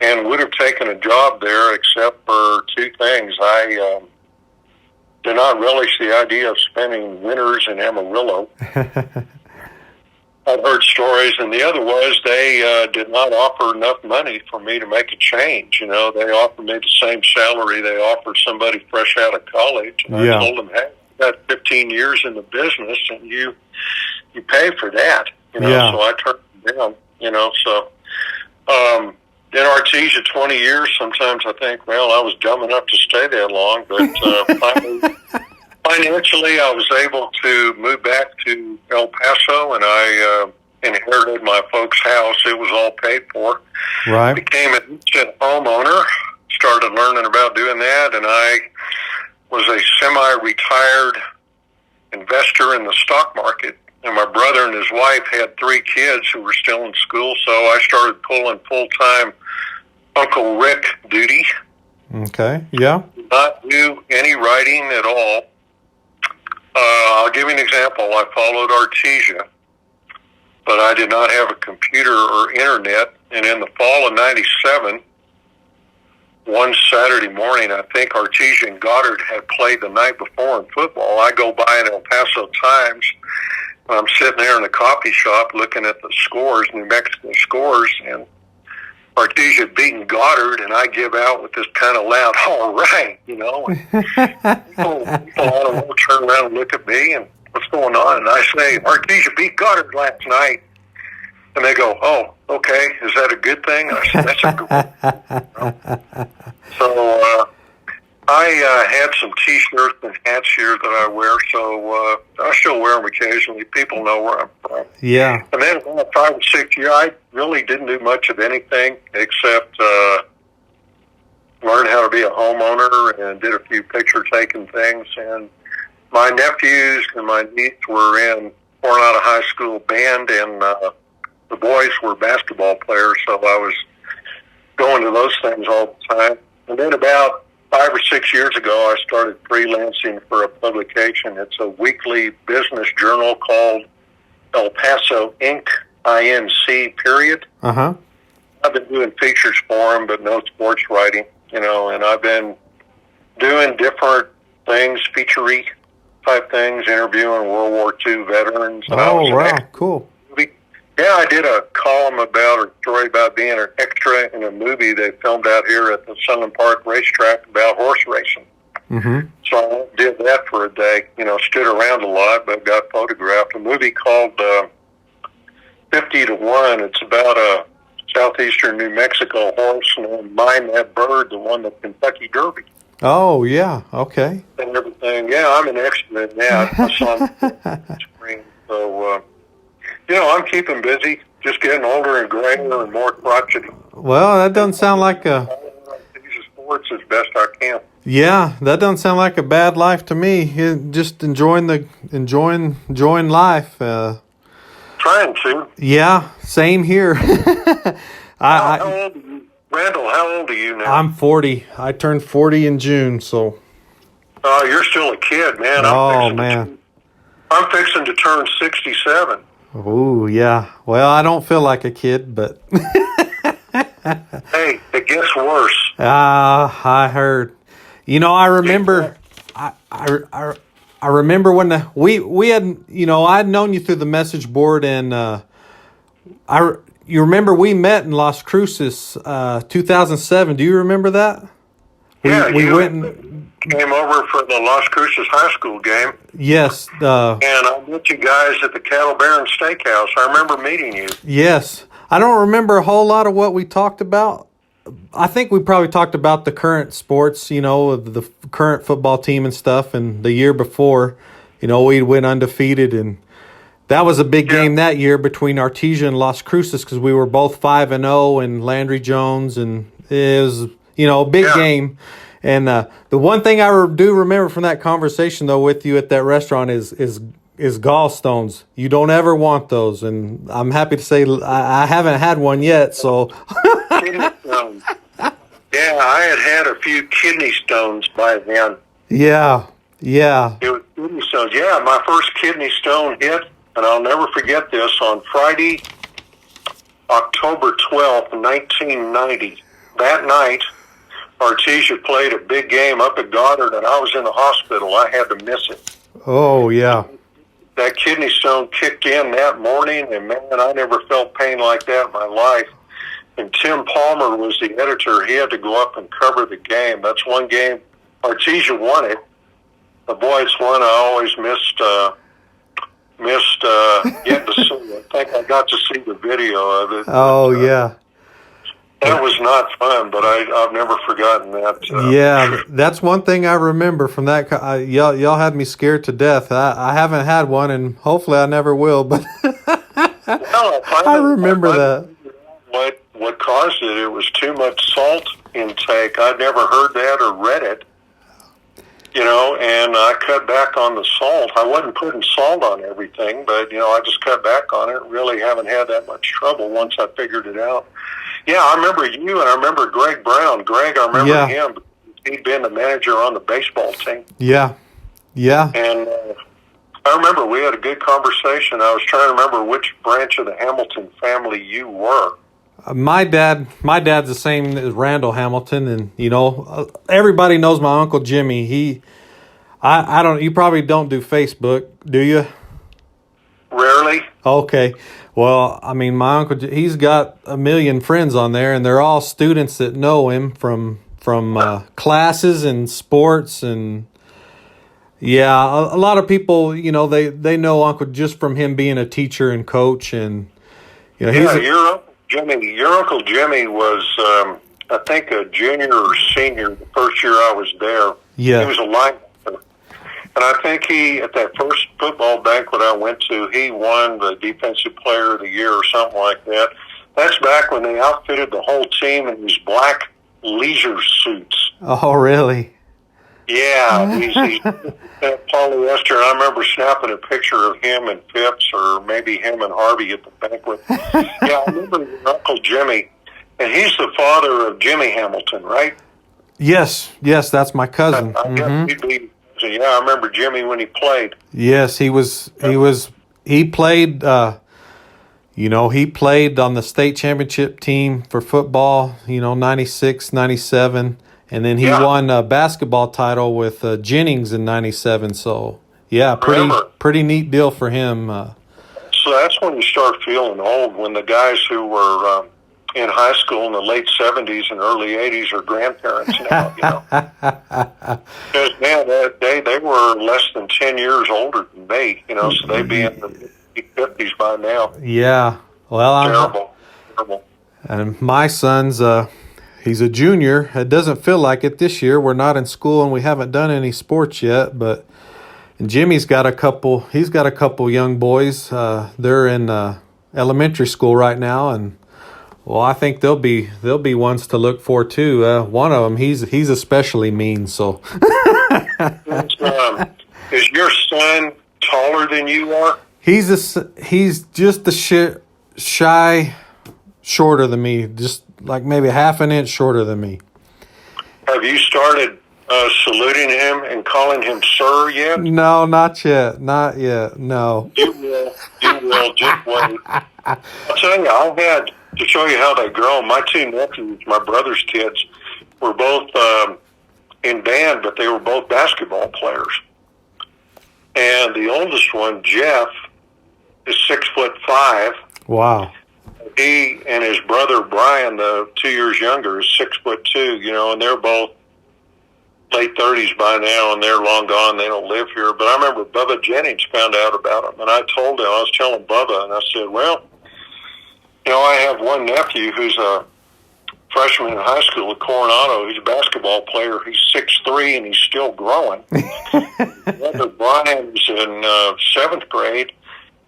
and would have taken a job there except for two things. I did not relish the idea of spending winters in Amarillo. I'd heard stories, and the other was they did not offer enough money for me to make a change. They offered me the same salary they offered somebody fresh out of college. And I told them, hey, I've got 15 years in the business, and you pay for that. So I turned them down, in Artesia 20 years. Sometimes I think, well, I was dumb enough to stay that long, but financially, I was able to move back to El Paso, and I inherited my folks' house. It was all paid for. Right. Became an instant homeowner, started learning about doing that, and I was a semi-retired investor in the stock market. And my brother and his wife had 3 kids who were still in school, so I started pulling full-time Uncle Rick duty. Okay, yeah. Not do any writing at all. I'll give you an example. I followed Artesia, but I did not have a computer or internet. And in the fall of '97, one Saturday morning, I think Artesia and Goddard had played the night before in football. I go by an El Paso Times. I'm sitting there in a coffee shop looking at the scores, New Mexico scores, and Artesia beating Goddard, and I give out with this kind of loud, all right, you know. And people out of turn around and look at me, and what's going on? And I say, Artesia beat Goddard last night. And they go, oh, okay, is that a good thing? I said, that's a good thing. So I had some T-shirts and hats here that I wear, so I still wear them occasionally. People know where I'm from. Yeah. And then about 5 or 6 years, I really didn't do much of anything except learn how to be a homeowner and did a few picture-taking things. And my nephews and my niece were in Coronado High School band, and the boys were basketball players, so I was going to those things all the time. And then about 5 or 6 years ago, I started freelancing for a publication. It's a weekly business journal called El Paso Inc., INC, period. Uh-huh. I've been doing features for them, but no sports writing, you know, and I've been doing different things, feature-y type things, interviewing World War II veterans. Oh, wow, cool. Yeah, I did a column about, or story about being an extra in a movie they filmed out here at the Sunland Park racetrack about horse racing. Mm-hmm. So I did that for a day, you know, stood around a lot, but got photographed. A movie called 50 to 1. It's about a southeastern New Mexico horse, and Mine That Bird, the won the Kentucky Derby. Oh, yeah, okay. And everything. Yeah, I'm an extra in that. I saw the screen. So, you know, I'm keeping busy, just getting older and grayer and more crotchety. Well, that doesn't sound like a... sports as best I can. Yeah, that doesn't sound like a bad life to me. Just enjoying life. Trying to. Yeah, same here. How old are you? Randall, how old are you now? I'm 40. I turned 40 in June, so... Oh, you're still a kid, man. I'm fixing to turn 67. Oh, yeah. Well, I don't feel like a kid, but... Hey, it gets worse. I heard. You know, I remember... I remember when we had, you know, I'd known you through the message board, and you remember we met in Las Cruces, 2007. Do you remember that? We went and came over for the Las Cruces High School game. Yes. And I met you guys at the Cattle Baron Steakhouse. I remember meeting you. Yes. I don't remember a whole lot of what we talked about. I think we probably talked about the current sports, you know, the current football team and stuff. And the year before, you know, we went undefeated. And that was a big game that year between Artesia and Las Cruces because we were both 5-0 and Landry Jones. And it was, you know, a big game. And the one thing I do remember from that conversation, though, with you at that restaurant is gallstones. You don't ever want those. And I'm happy to say I haven't had one yet, so... Kidney stones. Yeah, I had a few kidney stones by then. Yeah. It was kidney stones. Yeah, my first kidney stone hit, and I'll never forget this, on Friday, October 12th, 1990. That night, Artesia played a big game up at Goddard, and I was in the hospital. I had to miss it. Oh, yeah. That kidney stone kicked in that morning, and man, I never felt pain like that in my life. And Tim Palmer was the editor. He had to go up and cover the game. That's one game. Artesia won it. The boys won. I always missed getting to see it. I think I got to see the video of it. Oh, yeah. That was not fun, but I've never forgotten that. Yeah, that's one thing I remember from that. Y'all had me scared to death. I haven't had one, and hopefully I never will. But I remember that. What caused it? It was too much salt intake. I'd never heard that or read it. And I cut back on the salt. I wasn't putting salt on everything, but I just cut back on it. Really haven't had that much trouble once I figured it out. Yeah, I remember you, and I remember Greg Brown. Greg, I remember him. He'd been the manager on the baseball team. Yeah. And I remember we had a good conversation. I was trying to remember which branch of the Hamilton family you were. My dad's the same as Randall Hamilton, and everybody knows my Uncle Jimmy. I don't. You probably don't do Facebook, do you? Rarely. Okay. Well, I mean, my uncle, he's got a million friends on there, and they're all students that know him from classes and sports, and a lot of people, they know Uncle just from him being a teacher and coach, and your Uncle Jimmy was, I think, a junior or senior the first year I was there. Yeah, he was a linebacker. And I think at that first football banquet I went to, he won the Defensive Player of the Year or something like that. That's back when they outfitted the whole team in these black leisure suits. Oh, really? Yeah, he's polyester. And I remember snapping a picture of him and Phipps, or maybe him and Harvey at the banquet. Yeah, I remember your Uncle Jimmy, and he's the father of Jimmy Hamilton, right? Yes, that's my cousin. I guess he'd be. Yeah, I remember Jimmy when he played. Yes, he played. He played on the state championship team for football. 96, 97, and then he won a basketball title with Jennings in 97. So pretty neat deal for him. So that's when you start feeling old, when the guys who were in high school in the late 70s and early 80s are grandparents now, Because, man, they were less than 10 years older than me, so they'd be in the 50s by now. Yeah. Well, Terrible. And my son's, he's a junior. It doesn't feel like it this year. We're not in school and we haven't done any sports yet, but Jimmy's got a couple young boys. They're in elementary school right now, and well, I think they'll be ones to look for too. One of them, he's especially mean. So, is your son taller than you are? He's just shy, shorter than me, just like maybe half an inch shorter than me. Have you started saluting him and calling him sir yet? No, not yet. No. You will. Just wait. I'll tell you, to show you how they grow, my two nephews, my brother's kids, were both in band, but they were both basketball players. And the oldest one, Jeff, is 6'5". Wow. He and his brother Brian, the 2 years younger, is 6'2". And they're both late 30s by now, and they're long gone. They don't live here. But I remember Bubba Jennings found out about him, and I was telling Bubba, and I said, well, I have one nephew who's a freshman in high school at Coronado. He's a basketball player. He's 6'3", and he's still growing. Brother Brian's in 7th grade,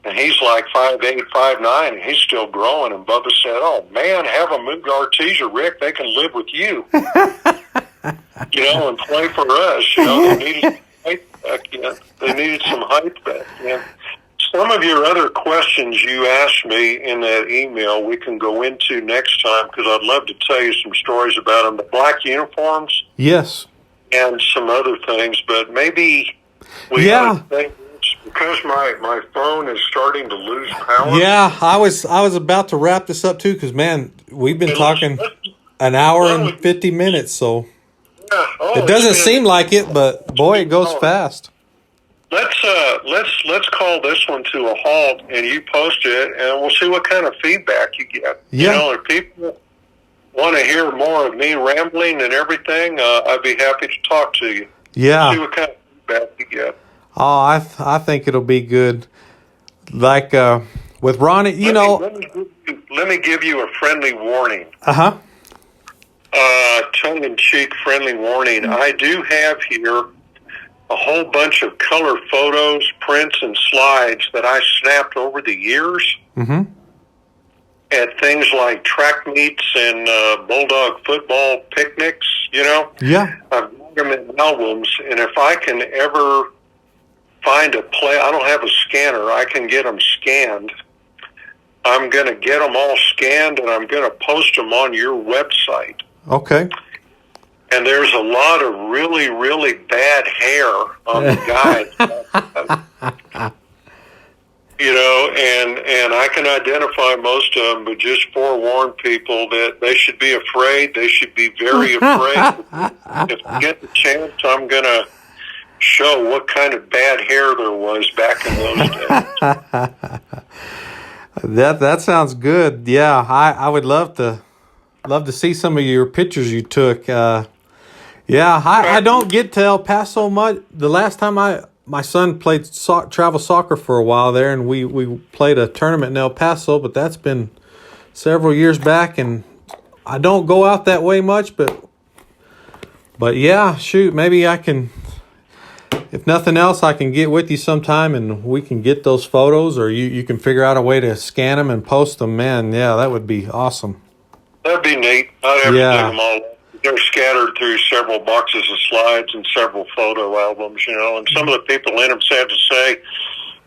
and he's like 5'8", 5'9", and he's still growing. And Bubba said, oh, man, have them move to Artesia, Rick. They can live with you, and play for us. They needed height back then. They needed some height back then. Some of your other questions you asked me in that email we can go into next time, because I'd love to tell you some stories about them. The black uniforms? Yes. And some other things, but maybe because my phone is starting to lose power. Yeah, I was about to wrap this up too, because, man, we've been talking an hour and 50 minutes, so it doesn't seem like it, but, boy, it goes fast. Let's call this one to a halt, and you post it, and we'll see what kind of feedback you get. Yeah. If people want to hear more of me rambling and everything, I'd be happy to talk to you. Yeah. See what kind of feedback you get. Oh, I think it'll be good. Like with Ronnie, Let me give you a friendly warning. tongue-in-cheek friendly warning. I do have here a whole bunch of color photos, prints, and slides that I snapped over the years at things like track meets and bulldog football picnics, Yeah. I've got them in albums, and if I can ever find a play, I don't have a scanner, I can get them scanned. I'm going to get them all scanned, and I'm going to post them on your website. Okay. And there's a lot of really, really bad hair on the guide. And I can identify most of them, but just forewarn people that they should be afraid. They should be very afraid. If I get the chance, I'm going to show what kind of bad hair there was back in those days. That sounds good. Yeah, I would love to see some of your pictures you took. I don't get to El Paso much. The last time my son played travel soccer for a while there, and we played a tournament in El Paso, but that's been several years back, and I don't go out that way much, but yeah, shoot, maybe I can, if nothing else, I can get with you sometime and we can get those photos, or you can figure out a way to scan them and post them. Man, yeah, that would be awesome. That'd be neat. I'd have to dig them all up. They're scattered through several boxes of slides and several photo albums, and some of the people in them sad to say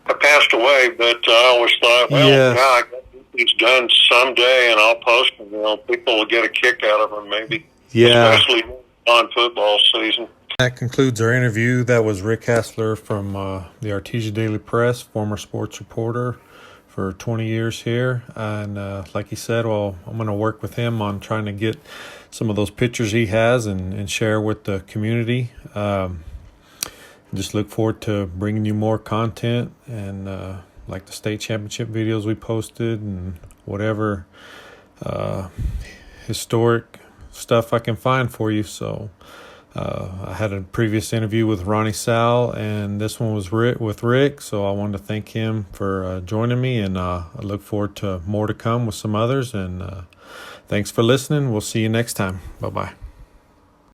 I passed away, but I always thought, well, God, I got these done someday and I'll post them. People will get a kick out of them maybe, especially on football season. That concludes our interview. That was Rick Hassler from the Artesia Daily Press, former sports reporter for 20 years here. And like he said, I'm going to work with him on trying to get some of those pictures he has and share with the community. Just look forward to bringing you more content and like the state championship videos we posted and whatever historic stuff I can find for you. So I had a previous interview with Ronnie Sal, and this one was with Rick, so I wanted to thank him for joining me, and I look forward to more to come with some others, and thanks for listening. We'll see you next time. Bye-bye.